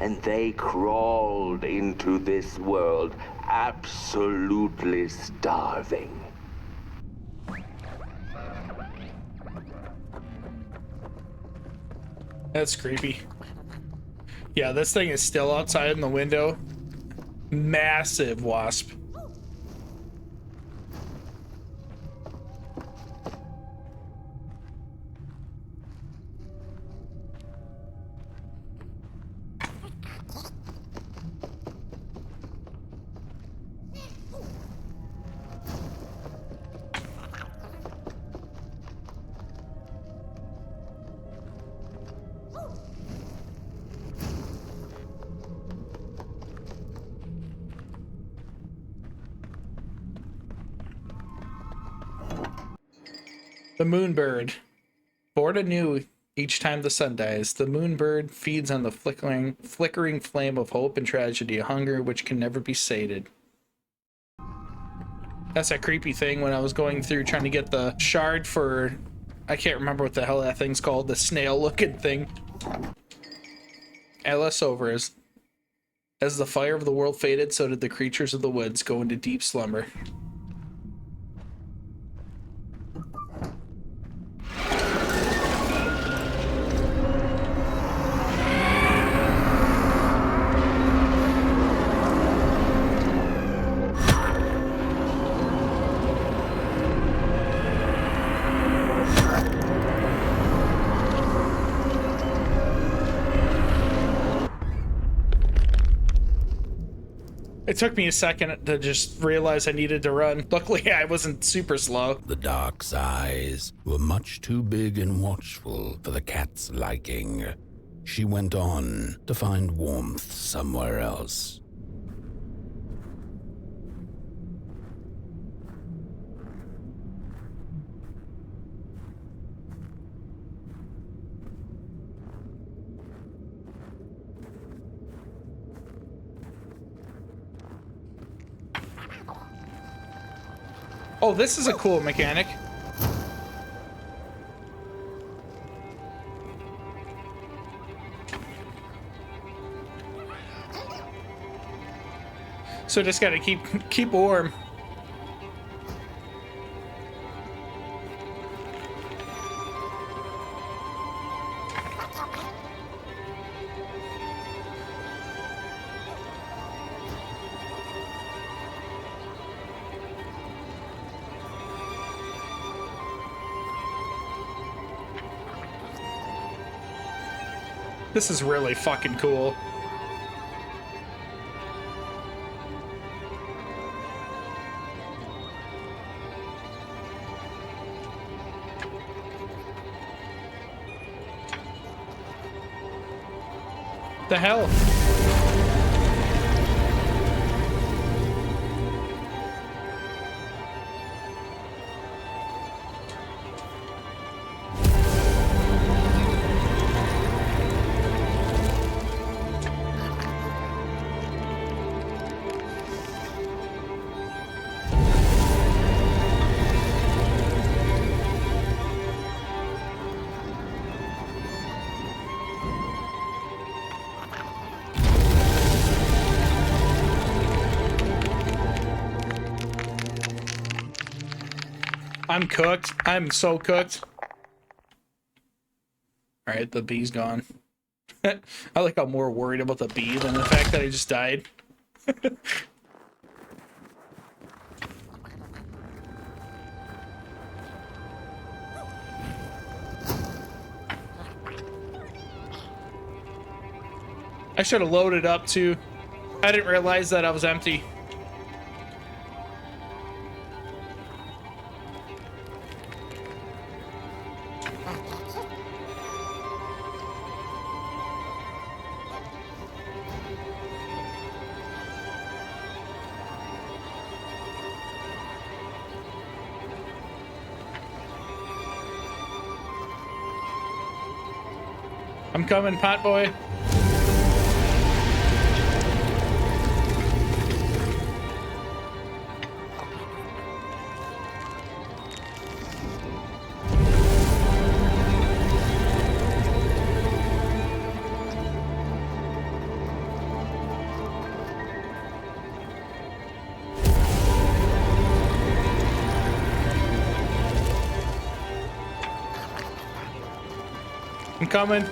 Speaker 9: And they crawled into this world, absolutely starving.
Speaker 1: That's creepy. Yeah, this thing is still outside in the window. Massive wasp. The moonbird. Born anew each time the sun dies, the moonbird feeds on the flickering flame of hope and tragedy, a hunger which can never be sated. That's that creepy thing when I was going through trying to get the shard for... I can't remember what the hell that thing's called, the snail-looking thing. Alice over as the fire of the world faded, so did the creatures of the woods go into deep slumber. It took me a second to just realize I needed to run. Luckily, I wasn't super slow.
Speaker 3: The dark's eyes were much too big and watchful for the cat's liking. She went on to find warmth somewhere else.
Speaker 1: Oh, this is a cool mechanic. So just gotta keep warm. This is really fucking cool. The hell? I'm cooked. I'm so cooked. Alright, the bee's gone. I like I'm more worried about the bee than the fact that I just died. I should have loaded up too. I didn't realize that I was empty. I'm coming, pot boy. I'm coming.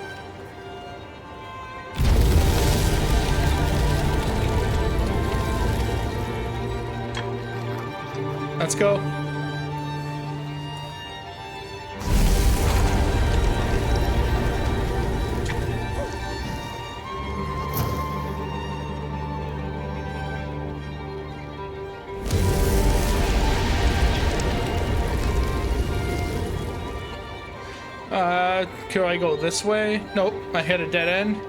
Speaker 1: Let's go. Can I go this way? Nope, I hit a dead end.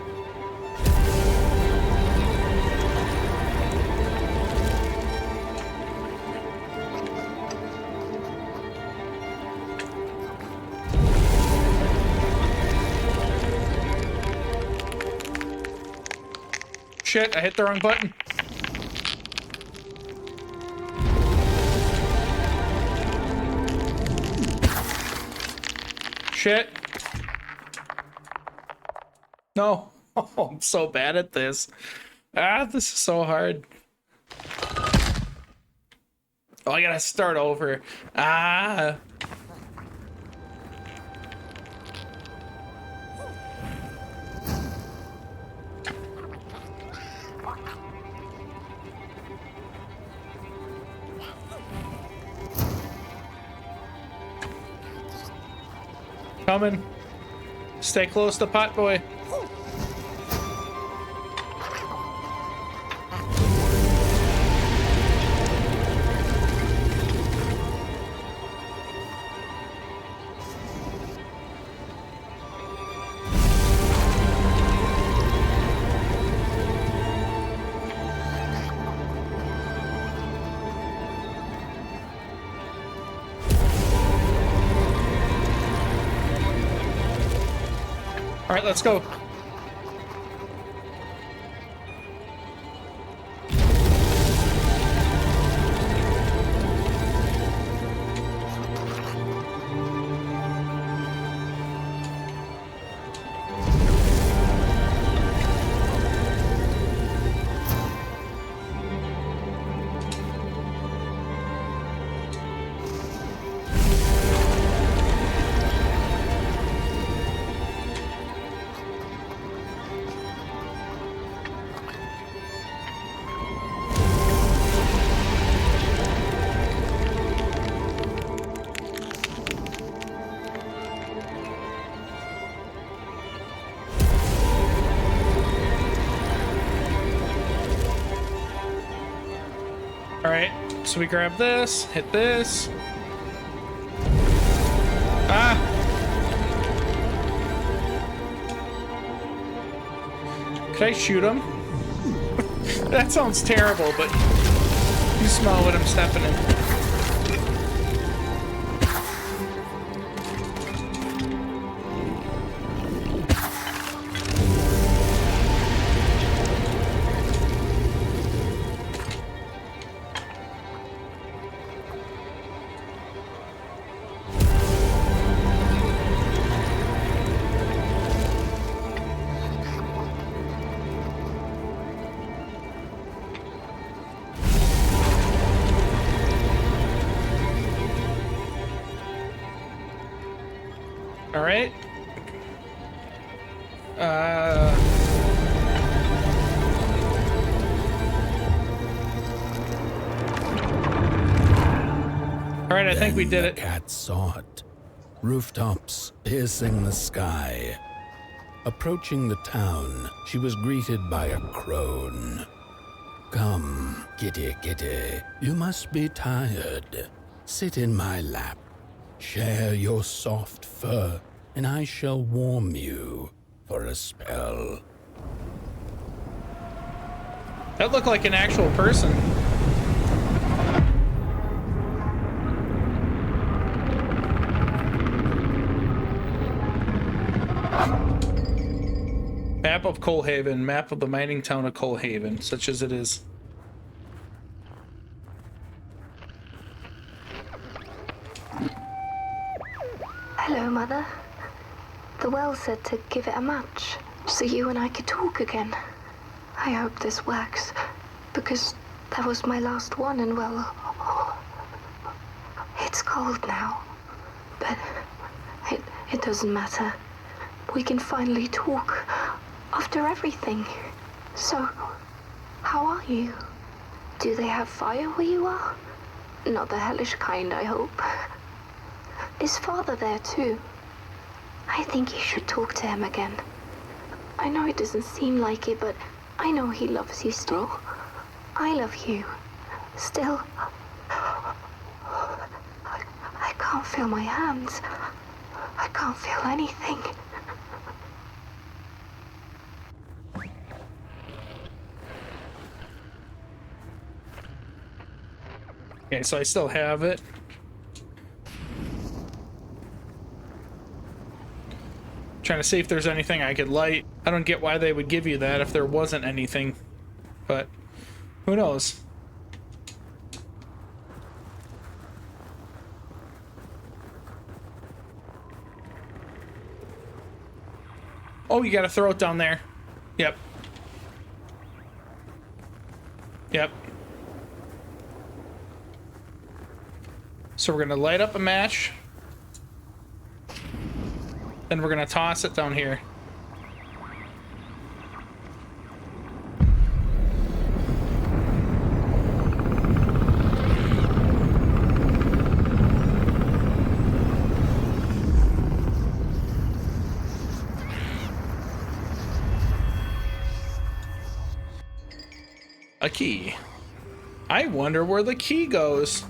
Speaker 1: Shit, I hit the wrong button. Shit. No. Oh, I'm so bad at this. Ah, this is so hard. Oh, I gotta start over. Ah. Coming. Stay close to pot boy. All right, let's go. All right, so we grab this, hit this. Ah! Should I shoot him? That sounds terrible, but you smell what I'm stepping in. All right. All right, I think we did
Speaker 3: The
Speaker 1: it.
Speaker 3: cat saw it. Rooftops piercing the sky. Approaching the town, she was greeted by a crone. Come, kitty, kitty, you must be tired. Sit in my lap. Share your soft fur, and I shall warm you for a spell.
Speaker 1: That looked like an actual person. Map of Coalhaven, map of the mining town of Coalhaven, such as it is.
Speaker 10: Hello, Mother. The well said to give it a match, so you and I could talk again. I hope this works, because that was my last one, and well, it's cold now. But it doesn't matter. We can finally talk after everything. So, how are you? Do they have fire where you are? Not the hellish kind, I hope. Is Father there too? I think you should talk to him again. I know it doesn't seem like it, but I know he loves you still. I love you. Still. I can't feel my hands. I can't feel anything.
Speaker 1: Okay, so I still have it. Trying to see if there's anything I could light. I don't get why they would give you that if there wasn't anything, but who knows? Oh, you gotta throw it down there. Yep. Yep. So we're gonna light up a match. Then we're gonna toss it down here. A key. I wonder where the key goes.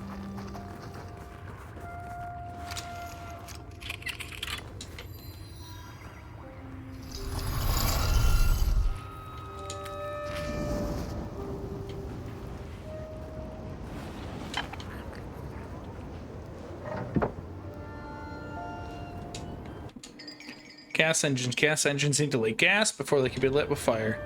Speaker 1: Gas engines. Gas engines need to leak gas before they can be lit with fire.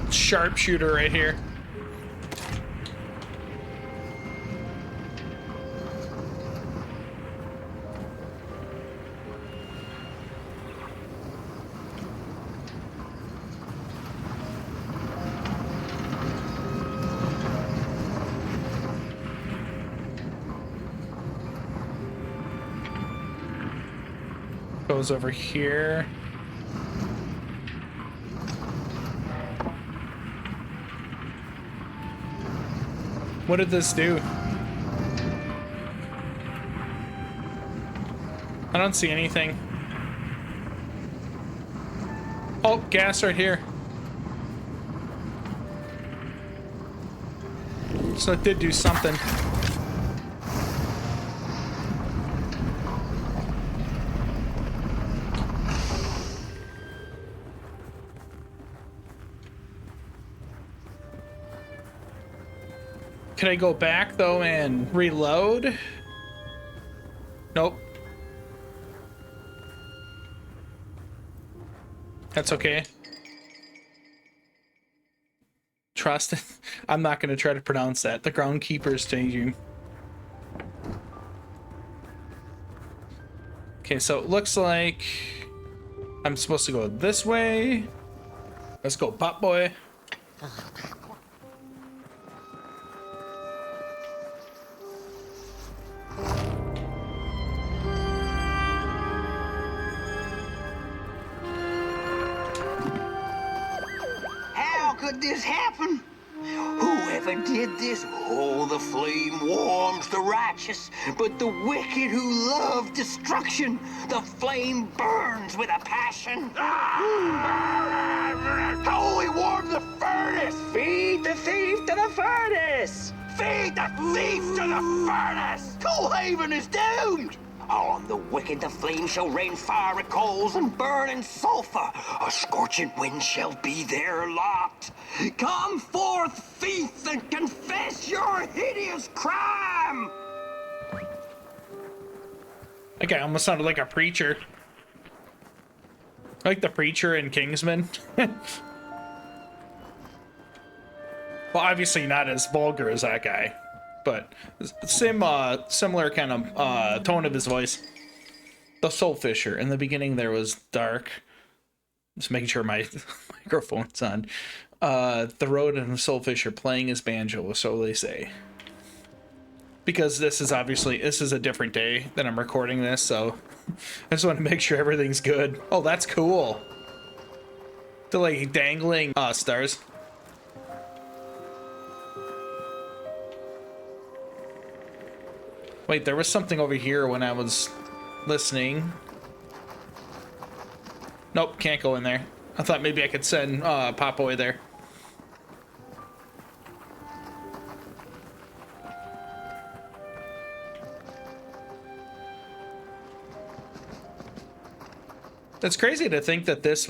Speaker 1: Sharpshooter right here. Goes over here. What did this do? I don't see anything. Oh, gas right here. So it did do something. Can I go back though and reload? Nope. That's okay. Trust. I'm not going to try to pronounce that. The groundkeeper is changing. Okay, so it looks like I'm supposed to go this way. Let's go, Pop Boy.
Speaker 2: How could this happen? Whoever did this? Oh, the flame warms the righteous, but the wicked who love destruction, the flame burns with a passion. Oh, we warm the furnace! Feed the thief to the furnace! Feed the thief to the furnace! Coalhaven is doomed! On the wicked the flame shall rain fiery coals and burning sulfur. A scorching wind shall be their lot. Come forth, thief, and confess your hideous crime!
Speaker 1: That guy almost sounded like a preacher. Like the preacher in Kingsman. Well, obviously not as vulgar as that guy, but similar kind of tone of his voice. The Soul Fisher. In the beginning there was dark. Just making sure my microphone's on. The Road and the Soul Fisher playing his banjo, so they say. Because this is a different day that I'm recording this, so I just want to make sure everything's good. Oh, that's cool. The like dangling stars. Wait, there was something over here when I was listening. Nope, can't go in there. I thought maybe I could send Pop Boy there. It's crazy to think that this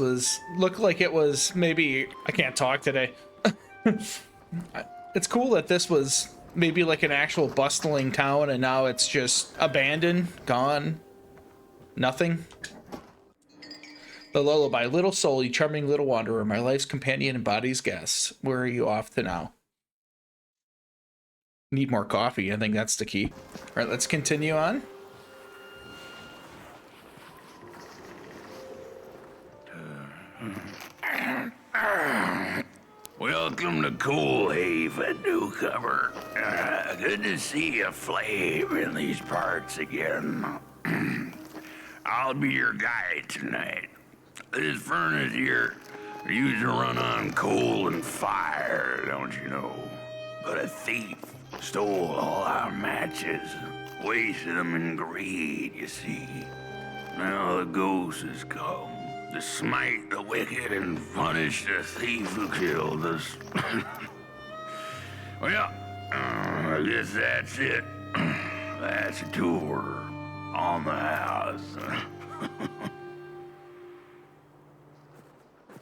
Speaker 1: looked like it was maybe, I can't talk today. It's cool that this was maybe like an actual bustling town and now it's just abandoned, gone, nothing. The lullaby, little soul, you charming little wanderer, my life's companion and body's guest. Where are you off to now? Need more coffee, I think that's the key. All right, let's continue on.
Speaker 11: Welcome to Coalhaven, newcomer. Good to see a flame in these parts again. I'll be your guide tonight. This furnace here used to run on coal and fire, don't you know? But a thief stole all our matches, wasted them in greed, you see. Now the ghost has come to smite the wicked and punish the thief who killed us. Well, I guess that's it. That's a tour on the house.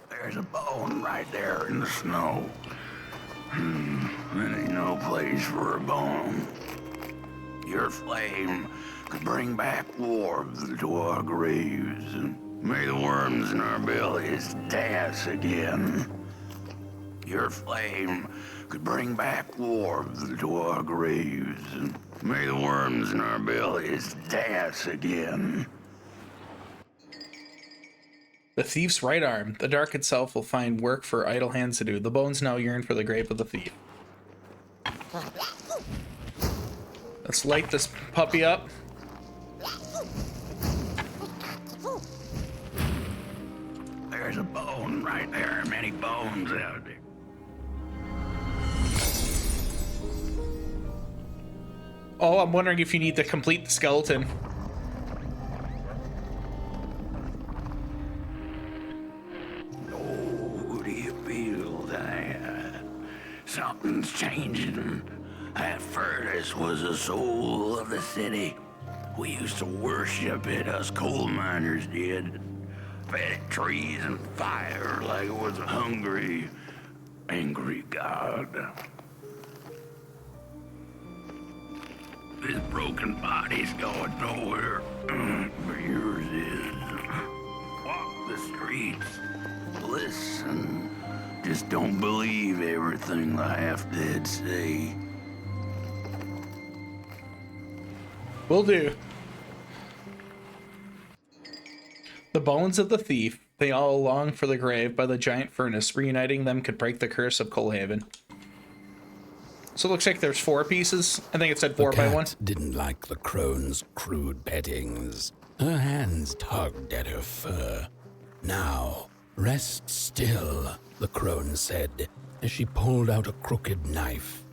Speaker 11: There's a bone right there in the snow. There ain't no place for a bone. Your flame could bring back warmth to our graves, and may the worms in our bellies dance again. Your flame could bring back warmth to our graves, and may the worms in our bellies dance again.
Speaker 1: The thief's right arm. The dark itself will find work for idle hands to do. The bones now yearn for the grave of the thief. Let's light this puppy up.
Speaker 11: There's a bone right there. Many bones out there.
Speaker 1: Oh, I'm wondering if you need to complete the skeleton.
Speaker 11: Oh, do you feel that? Something's changing. That furnace was the soul of the city. We used to worship it, us coal miners did. Fed it trees and fire like it was a hungry, angry god. This broken body's going nowhere, but yours is. Walk the streets, listen. Just don't believe everything the half-dead say.
Speaker 1: Will do. The bones of the thief, they all long for the grave by the giant furnace. Reuniting them could break the curse of Coalhaven. So it looks like there's 4 pieces. I think it said 4 by 1.
Speaker 3: Didn't like the crone's crude pettings. Her hands tugged at her fur. Now, rest still, the crone said, as she pulled out a crooked knife.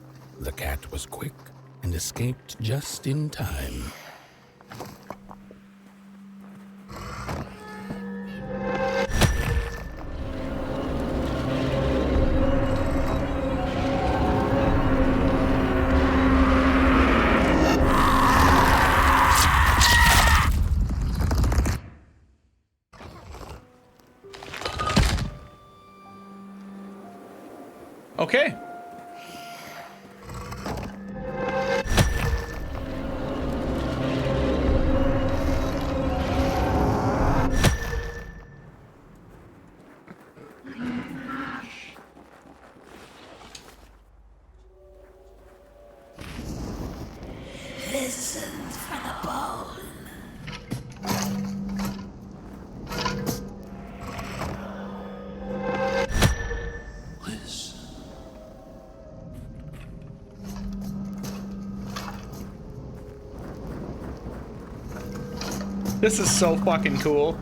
Speaker 3: The cat was quick and escaped just in time.
Speaker 1: Okay.
Speaker 4: Listen for the bone.
Speaker 1: This is so fucking cool.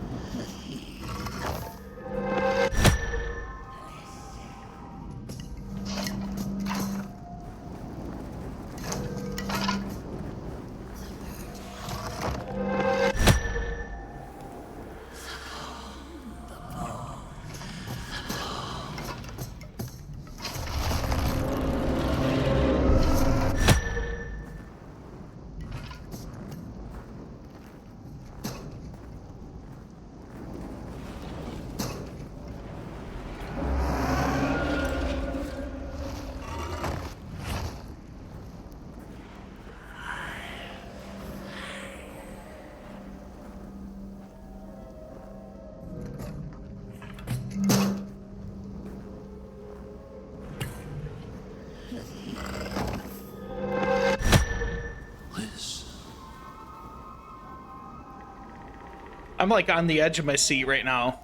Speaker 1: I'm like on the edge of my seat right now.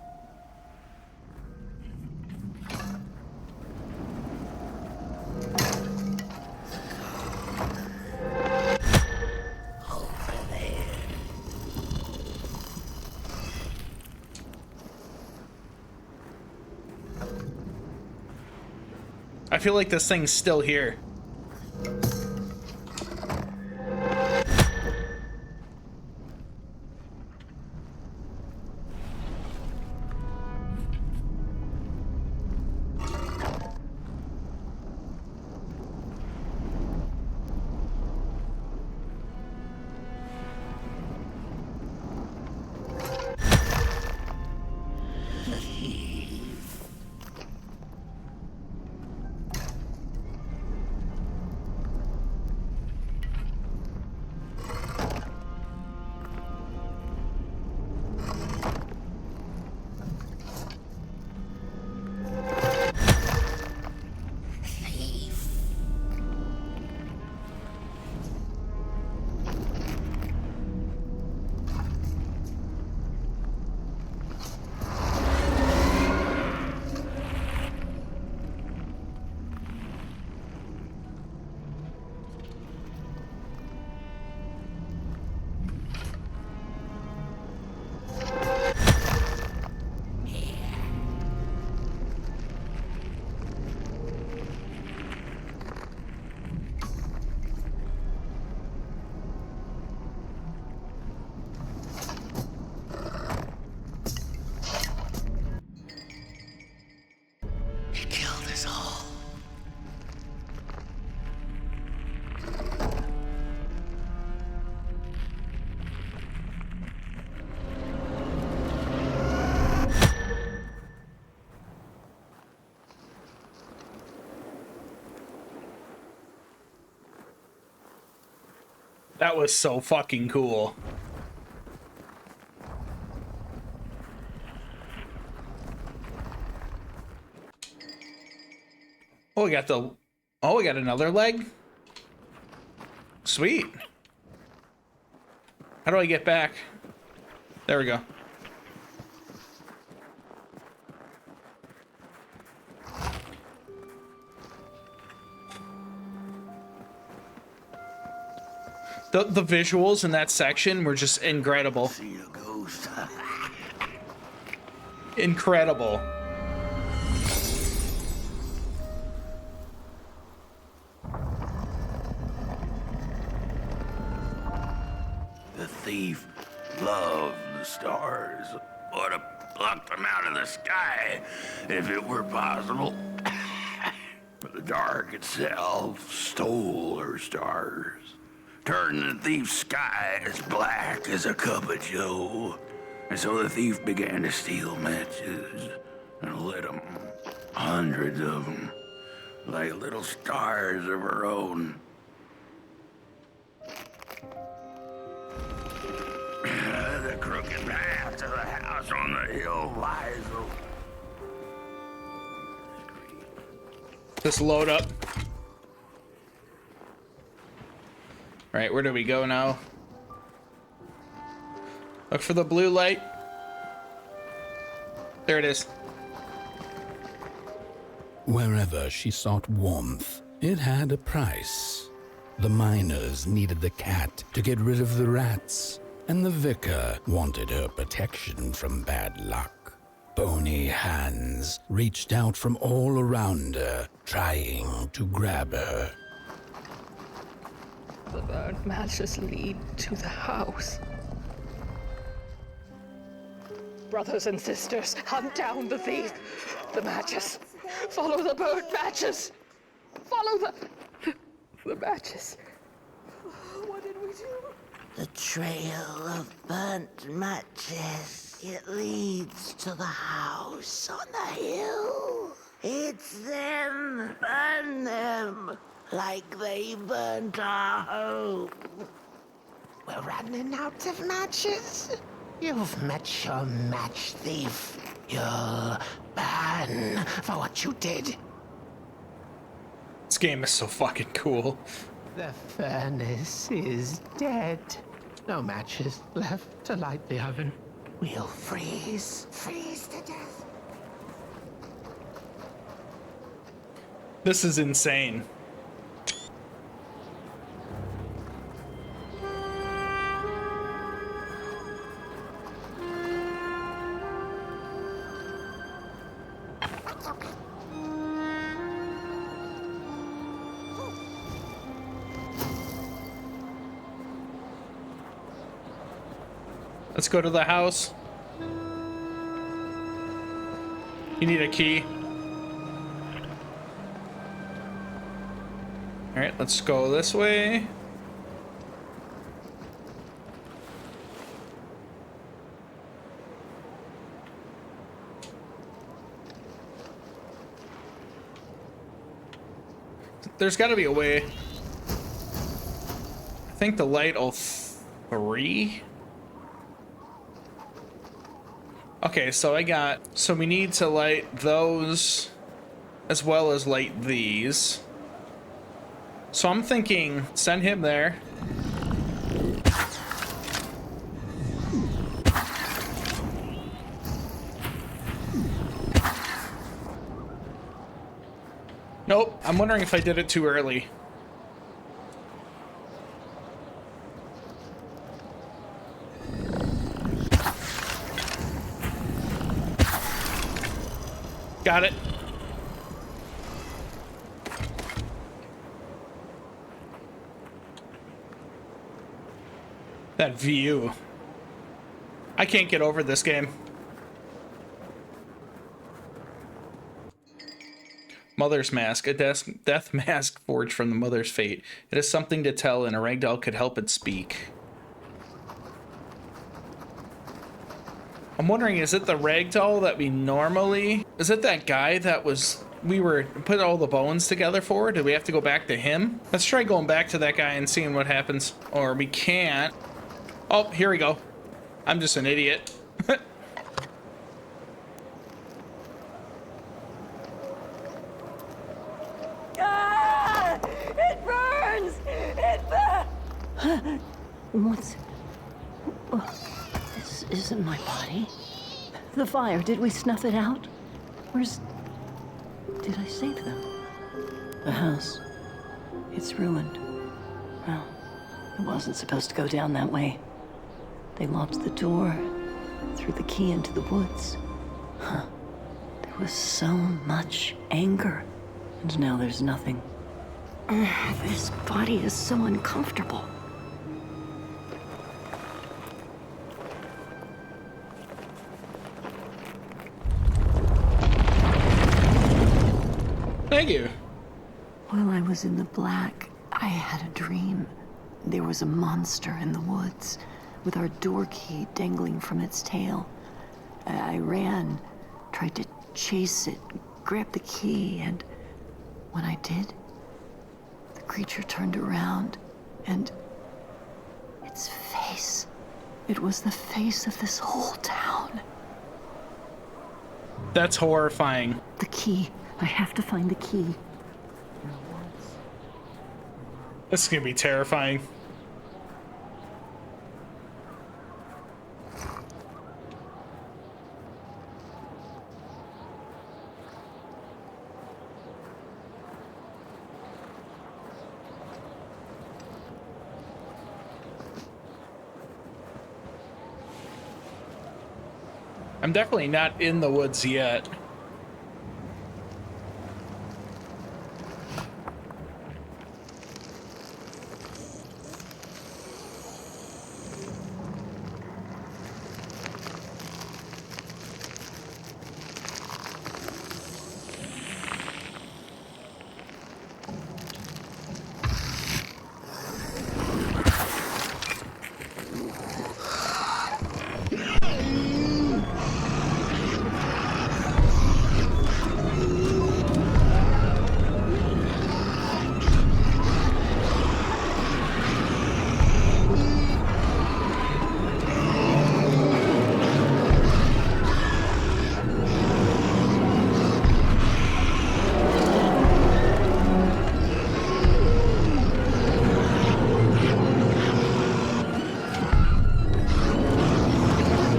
Speaker 1: I feel like this thing's still here. That was so fucking cool. Oh, we got the... Oh, we got another leg? Sweet. How do I get back? There we go. The visuals in that section were just incredible.
Speaker 11: See a ghost.
Speaker 1: Incredible.
Speaker 11: The thief loved the stars. Would have plucked them out of the sky if it were possible. But the dark itself stole her stars, turned the thief's sky as black as a cup of joe. And so the thief began to steal matches and lit them, hundreds of them, like little stars of her own. The crooked path to the house on the hill lies over.
Speaker 1: Just load up. Alright, where do we go now? Look for the blue light. There it is.
Speaker 3: Wherever she sought warmth, it had a price. The miners needed the cat to get rid of the rats, and the vicar wanted her protection from bad luck. Bony hands reached out from all around her, trying to grab her.
Speaker 12: The burnt matches lead to the house. Brothers and sisters, hunt down the thief. The matches. Follow the burnt matches. Follow the matches. What did we do?
Speaker 4: The trail of burnt matches. It leads to the house on the hill. It's them. Burn them. Like they burnt our home. We're running out of matches. You've met your match thief. You'll burn for what you did.
Speaker 1: This game is so fucking cool.
Speaker 4: The furnace is dead. No matches left to light the oven. We'll freeze to death.
Speaker 1: This is insane. Let's go to the house. You need a key. All right, let's go this way. There's got to be a way. I think the light will three. Okay, so we need to light those as well as light these. So I'm thinking send him there. Nope, I'm wondering if I did it too early. Got it. That view. I can't get over this game. Mother's Mask, a death mask forged from the mother's fate. It is something to tell, and a ragdoll could help it speak. I'm wondering, is it the ragdoll that we normally... Is it that guy that was we were putting all the bones together for? Did we have to go back to him? Let's try going back to that guy and seeing what happens. Or we can't. Oh, here we go. I'm just an idiot.
Speaker 5: Ah! It burns! It burns!
Speaker 13: What's... Oh, this isn't my body. The fire, did we snuff it out? Where's... Did I save them? The house. It's ruined. Well, it wasn't supposed to go down that way. They locked the door, threw the key into the woods. Huh. There was so much anger. And now there's nothing. This body is so uncomfortable.
Speaker 1: Thank you.
Speaker 13: While I was in the black, I had a dream. There was a monster in the woods, with our door key dangling from its tail. I ran, tried to chase it, grab the key, and when I did, the creature turned around, and its face, it was the face of this whole town.
Speaker 1: That's horrifying.
Speaker 13: The key. I have to find the key.
Speaker 1: This is gonna be terrifying. I'm definitely not in the woods yet.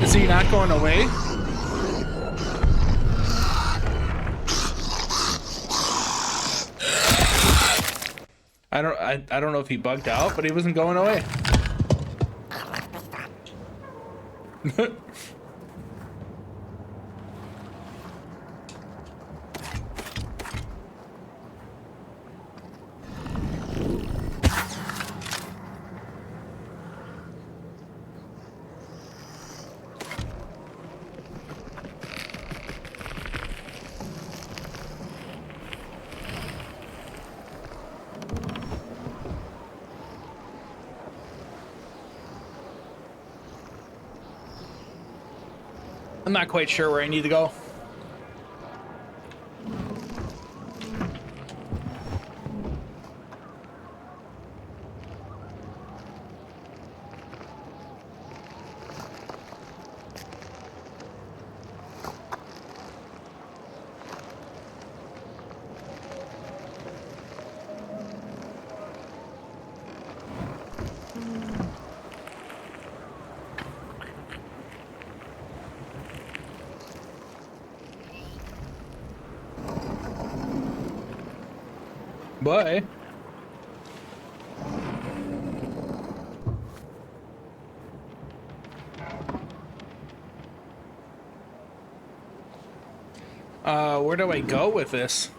Speaker 1: Is he not going away? I don't know if he bugged out, but he wasn't going away. I'm not quite sure where I need to go. Bye. Where do I go with this?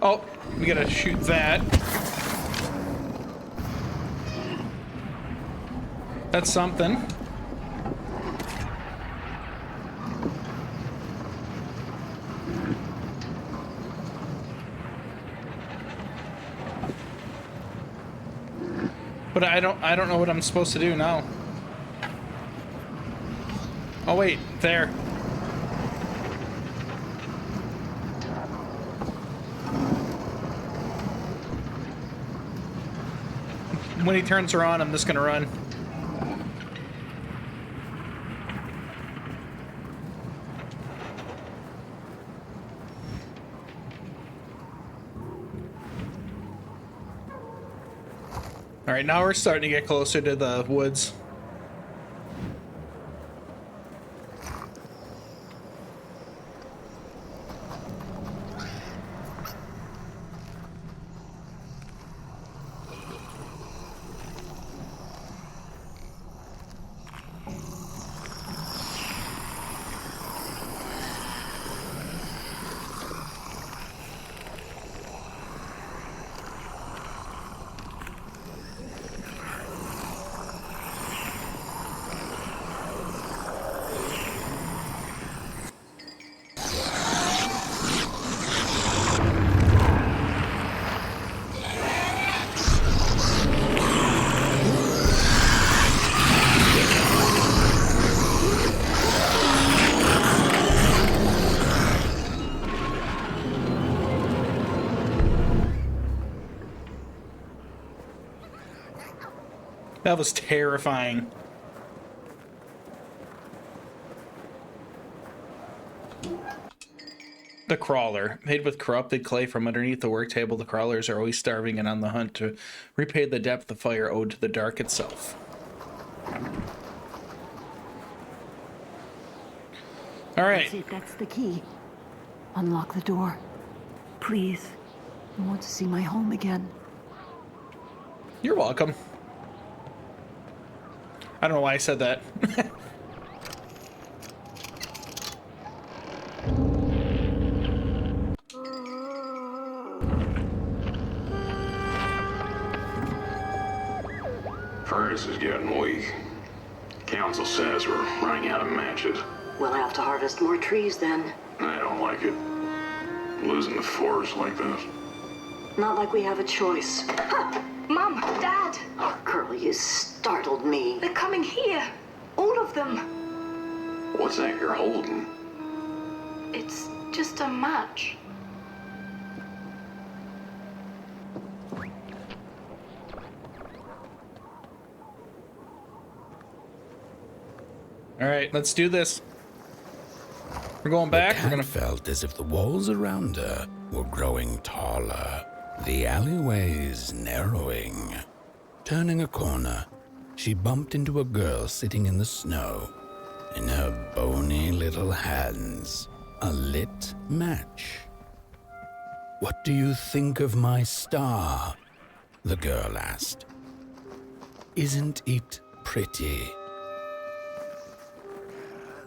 Speaker 1: Oh, we gotta shoot that. That's something. But I don't know what I'm supposed to do now. Oh wait, there. When he turns around, I'm just gonna run. All right, now we're starting to get closer to the woods. That was terrifying. The crawler. Made with corrupted clay from underneath the work table, the crawlers are always starving and on the hunt to repay the debt the fire owed to the dark itself. All right.
Speaker 13: Let's see if that's the key. Unlock the door. Please. I want to see my home again.
Speaker 1: You're welcome. I don't know why I said that.
Speaker 14: Furnace is getting weak. Council says we're running out of matches.
Speaker 13: We'll have to harvest more trees then.
Speaker 14: I don't like it. Losing the forest like this.
Speaker 13: Not like we have a choice.
Speaker 10: Mom, Dad,
Speaker 13: Oh, Curly, you startled me.
Speaker 10: they're coming here. All of them.
Speaker 14: What's that you're holding?
Speaker 10: It's just a match.
Speaker 1: All right, let's do this. We're going back.
Speaker 3: The cat felt as if the walls around her were growing taller, the alleyways narrowing. Turning a corner, she bumped into a girl sitting in the snow. In her bony little hands, a lit match. "What do you think of my star?" the girl asked. "Isn't it pretty?"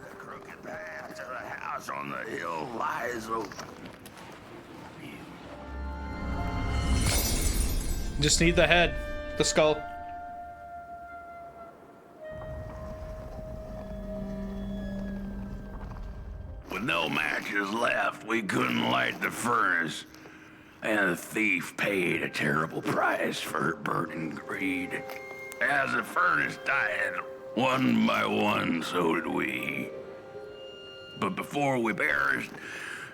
Speaker 11: The crooked path to the house on the hill lies open.
Speaker 1: Just need the head, the skull.
Speaker 11: With no matches left, we couldn't light the furnace. And the thief paid a terrible price for her burning greed. As the furnace died, one by one, so did we. But before we perished,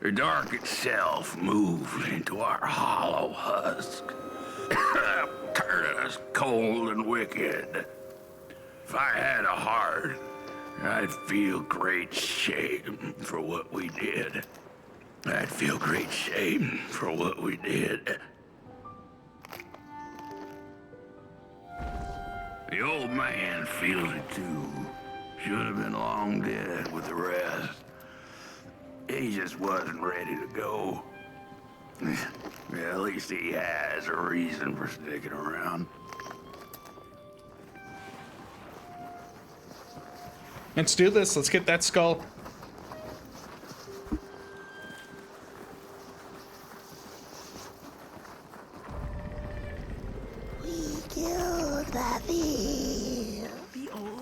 Speaker 11: the dark itself moved into our hollow husk, turning us cold and wicked. If I had a heart, I'd feel great shame for what we did. I'd feel great shame for what we did. The old man feels it too. Should have been long dead with the rest. He just wasn't ready to go. Well, at least he has a reason for sticking around.
Speaker 1: Let's do this. Let's get that skull.
Speaker 4: We killed the thief.
Speaker 13: The old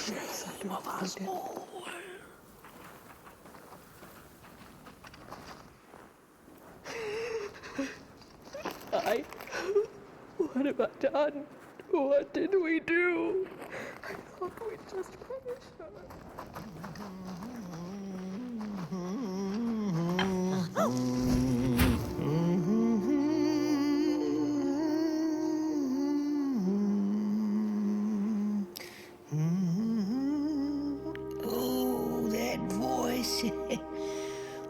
Speaker 12: Yes, I do. I did. What have I done? What did we do? I thought we just punished her.
Speaker 4: Oh, that voice.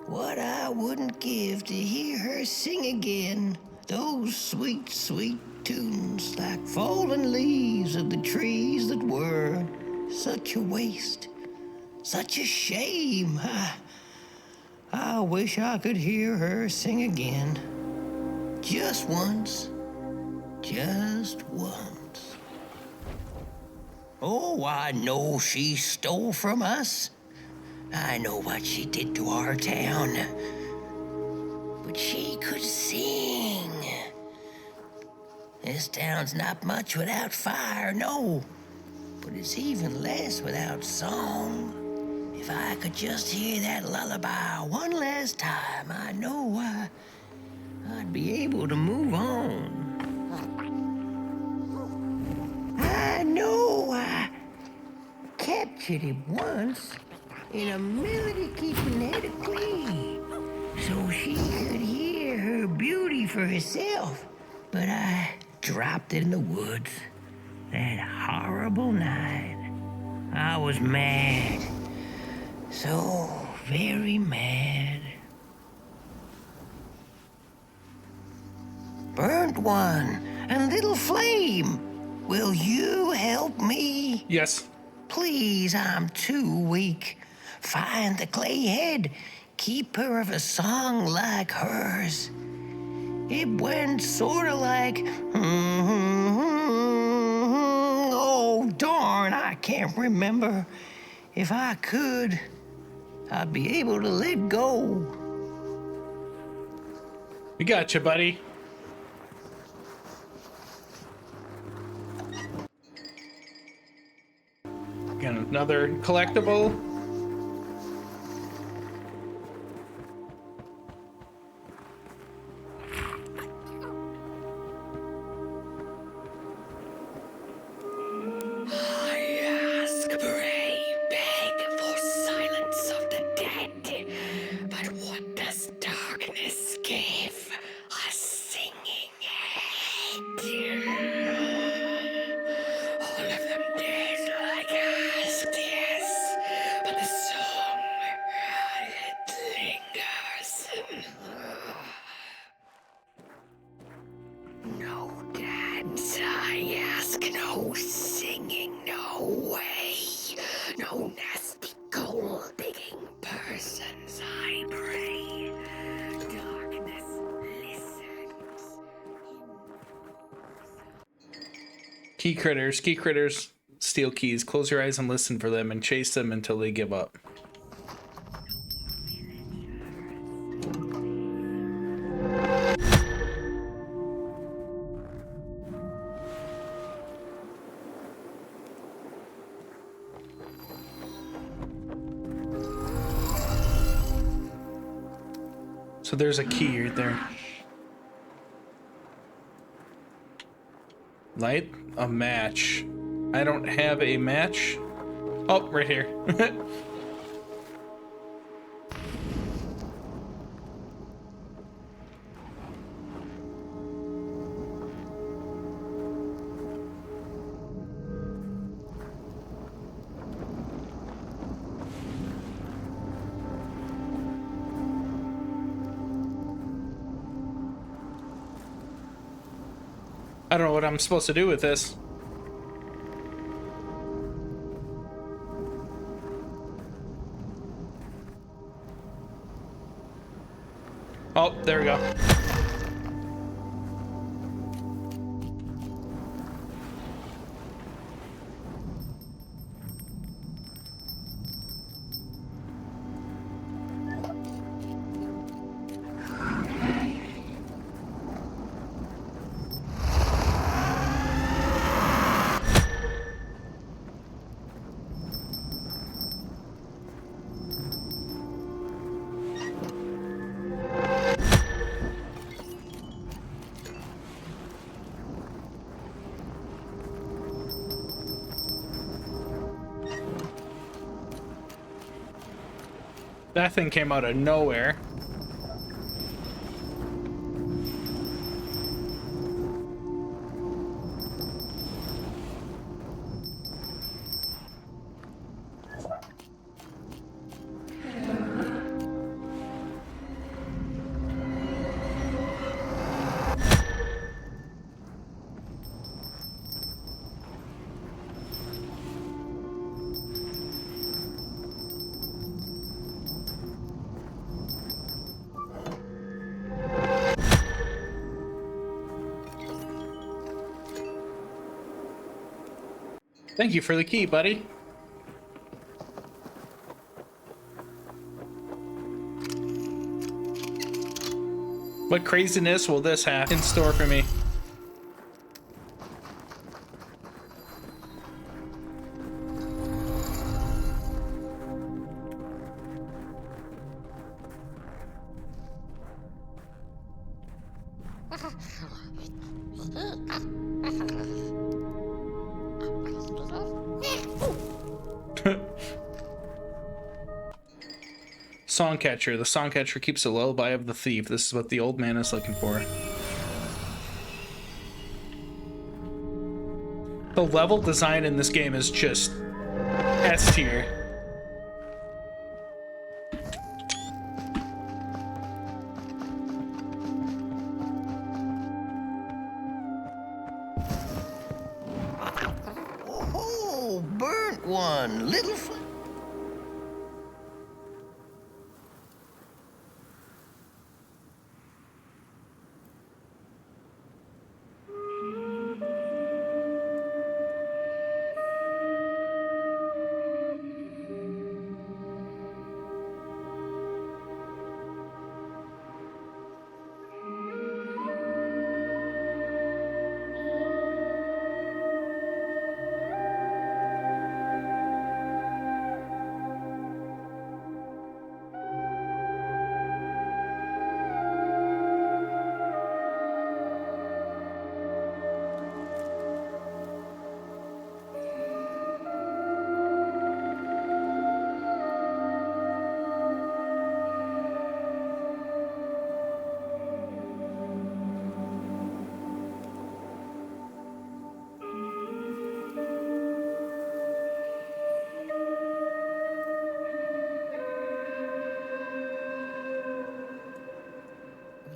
Speaker 4: What I wouldn't give to hear her sing again. Those sweet, sweet tunes like fallen leaves of the trees that were. Such a waste. Such a shame. I wish I could hear her sing again. Just once. Just once. Oh, I know she stole from us. I know what she did to our town. But she could sing. This town's not much without fire, no. But it's even less without song. If I could just hear that lullaby one last time, I know I'd be able to move on. I know I captured it once in a melody-keeping head of clay, so she could hear her beauty for herself. But I dropped it in the woods that horrible night. I was mad. So very mad. Burnt one and little flame, will you help me?
Speaker 1: Yes.
Speaker 4: Please, I'm too weak. Find the clay head. Keep her of a song like hers. It went sorta like, oh darn, I can't remember. If I could, I'd be able to let go.
Speaker 1: We got you, buddy. Got another collectible.
Speaker 4: I ask, pray, beg for silence of the dead. But what does darkness give? A singing head. All of them dead like asked, yes. But the song, it lingers. No dance, I ask, no singing, no way. No nasty gold-digging persons, I pray. Darkness listens.
Speaker 1: Key critters, steal keys. Close your eyes and listen for them and chase them until they give up. So there's a key right there. Light a match. I don't have a match. Oh, right here. I don't know what I'm supposed to do with this. Oh, there we go. That thing came out of nowhere. Thank you for the key, buddy. What craziness will this have in store for me? Songcatcher. The songcatcher keeps a lullaby of the thief. This is what the old man is looking for. The level design in this game is just S tier.
Speaker 4: Oh, burnt one, little.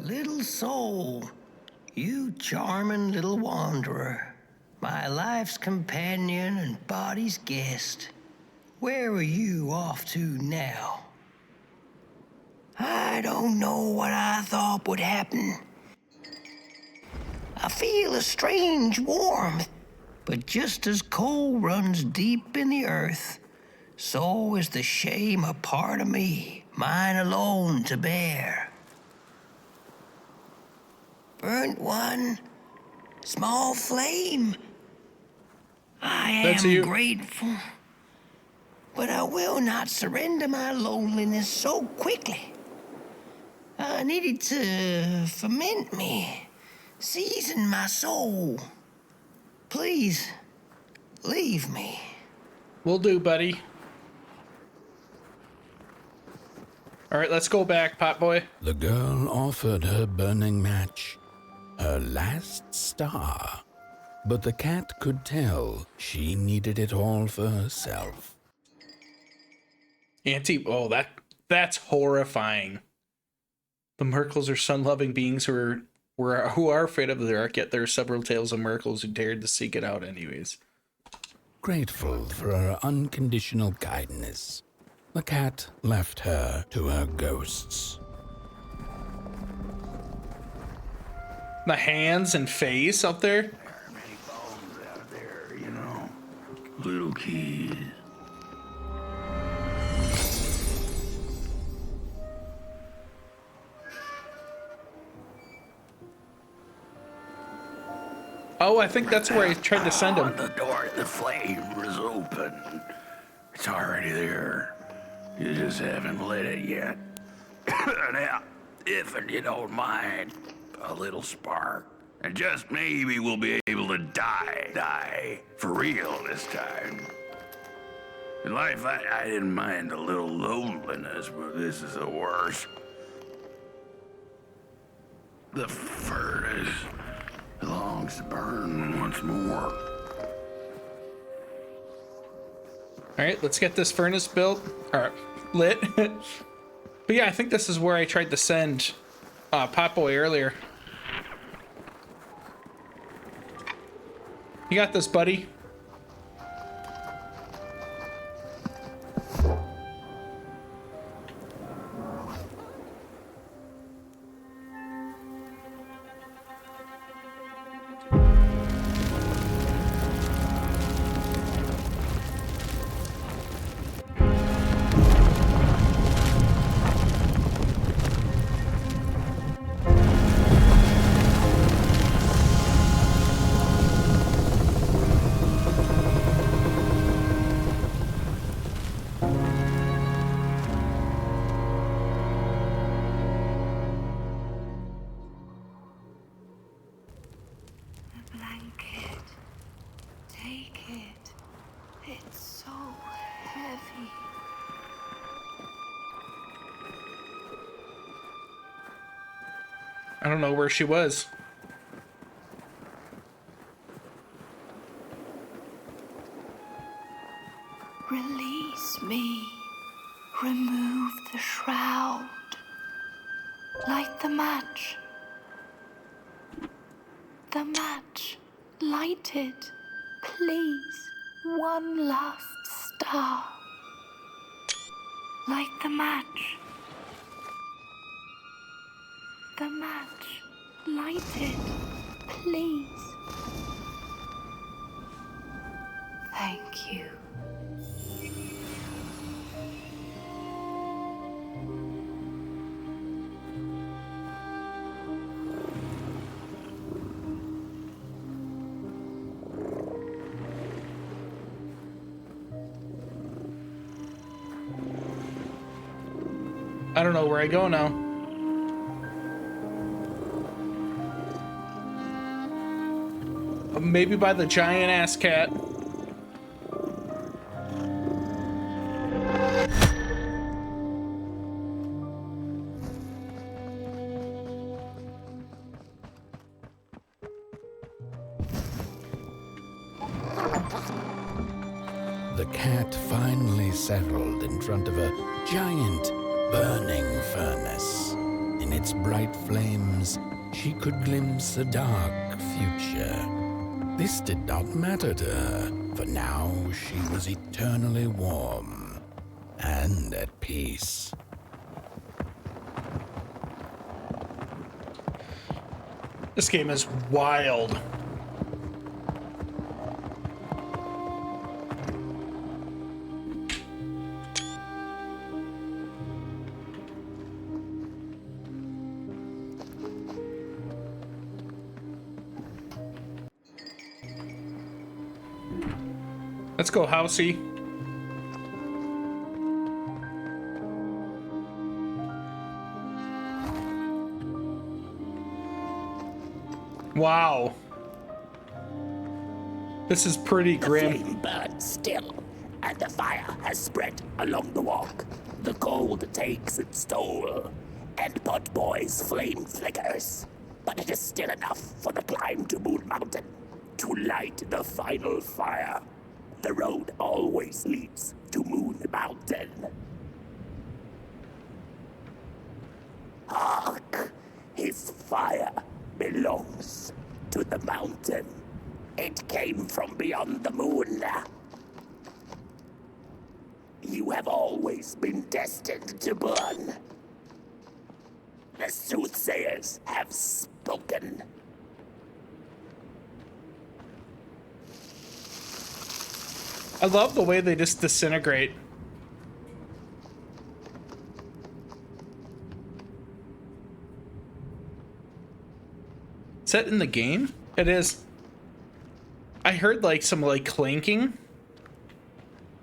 Speaker 4: Little soul, you charming little wanderer, my life's companion and body's guest. Where are you off to now? I don't know what I thought would happen. I feel a strange warmth, but just as coal runs deep in the earth, so is the shame a part of me, mine alone to bear. Burnt one, small flame. I am grateful, but I will not surrender my loneliness so quickly. I needed to ferment me, season my soul. Please, leave me.
Speaker 1: Will do, buddy. All right, let's go back, Potboy.
Speaker 3: The girl offered her burning match, her last star, but the cat could tell she needed it all for herself.
Speaker 1: That's horrifying. The Merkles are sun-loving beings who are afraid of the dark, yet there are several tales of Merkles who dared to seek it out anyways.
Speaker 3: Grateful for her unconditional kindness, the cat left her to her ghosts.
Speaker 1: The hands and face up there.
Speaker 11: There are many bones out there, you know. Little keys.
Speaker 1: Oh, I think that's where I tried to send him.
Speaker 11: The door at the flame is open. It's already there. You just haven't lit it yet. Now, if you don't mind, a little spark. And just maybe we'll be able to die for real this time. In life, I didn't mind a little loneliness, but this is the worst. The furnace longs to burn once more.
Speaker 1: All right, let's get this furnace built, or lit. But yeah, I think this is where I tried to send Potboy earlier. You got this, buddy. I don't know where she was.
Speaker 10: Release me. Remove the shroud. Light the match. The match. Light it. Please. One last star. Light the match. The match. Light it. Please. Thank you.
Speaker 1: I don't know where I go now. Maybe by the giant ass cat.
Speaker 3: The cat finally settled in front of a giant burning furnace. In its bright flames, she could glimpse a dark future. This did not matter to her, for now she was eternally warm and at peace.
Speaker 1: This game is wild. Let's go, Housey. Wow. This is pretty grim.
Speaker 8: The flame burns still, and the fire has spread along the walk. The cold takes its toll, and Potboy's flame flickers. But it is still enough for the climb to Moon Mountain, to light the final fire. The road always leads to Moon Mountain. Hark! His fire belongs to the mountain. It came from beyond the moon. You have always been destined to burn. The soothsayers have spoken.
Speaker 1: I love the way they just disintegrate. Is that in the game? It is. I heard like some like clanking,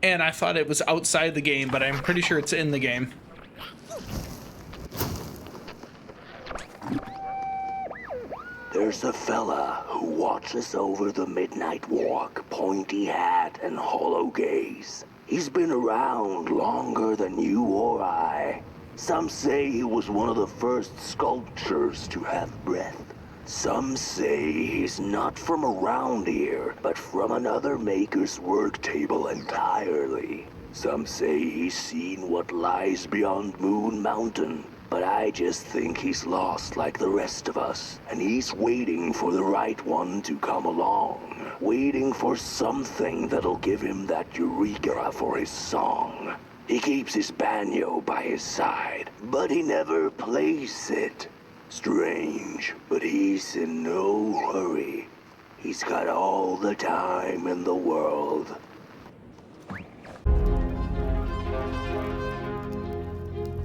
Speaker 1: and I thought it was outside the game, but I'm pretty sure it's in the game.
Speaker 9: There's a fella who watches over the midnight walk, pointy hat and hollow gaze. He's been around longer than you or I. Some say he was one of the first sculptures to have breath. Some say he's not from around here, but from another maker's work table entirely. Some say he's seen what lies beyond Moon Mountain, but I just think he's lost like the rest of us, and he's waiting for the right one to come along. Waiting for something that'll give him that eureka for his song. He keeps his banjo by his side, but he never plays it. Strange, but he's in no hurry. He's got all the time in the world.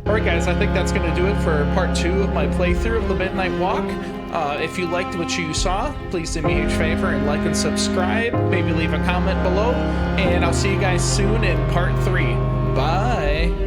Speaker 1: Alright guys, I think that's going to do it for part 2 of my playthrough of the Midnight Walk. If you liked what you saw, please do me a huge favor and like and subscribe. Maybe leave a comment below. And I'll see you guys soon in part 3. Bye!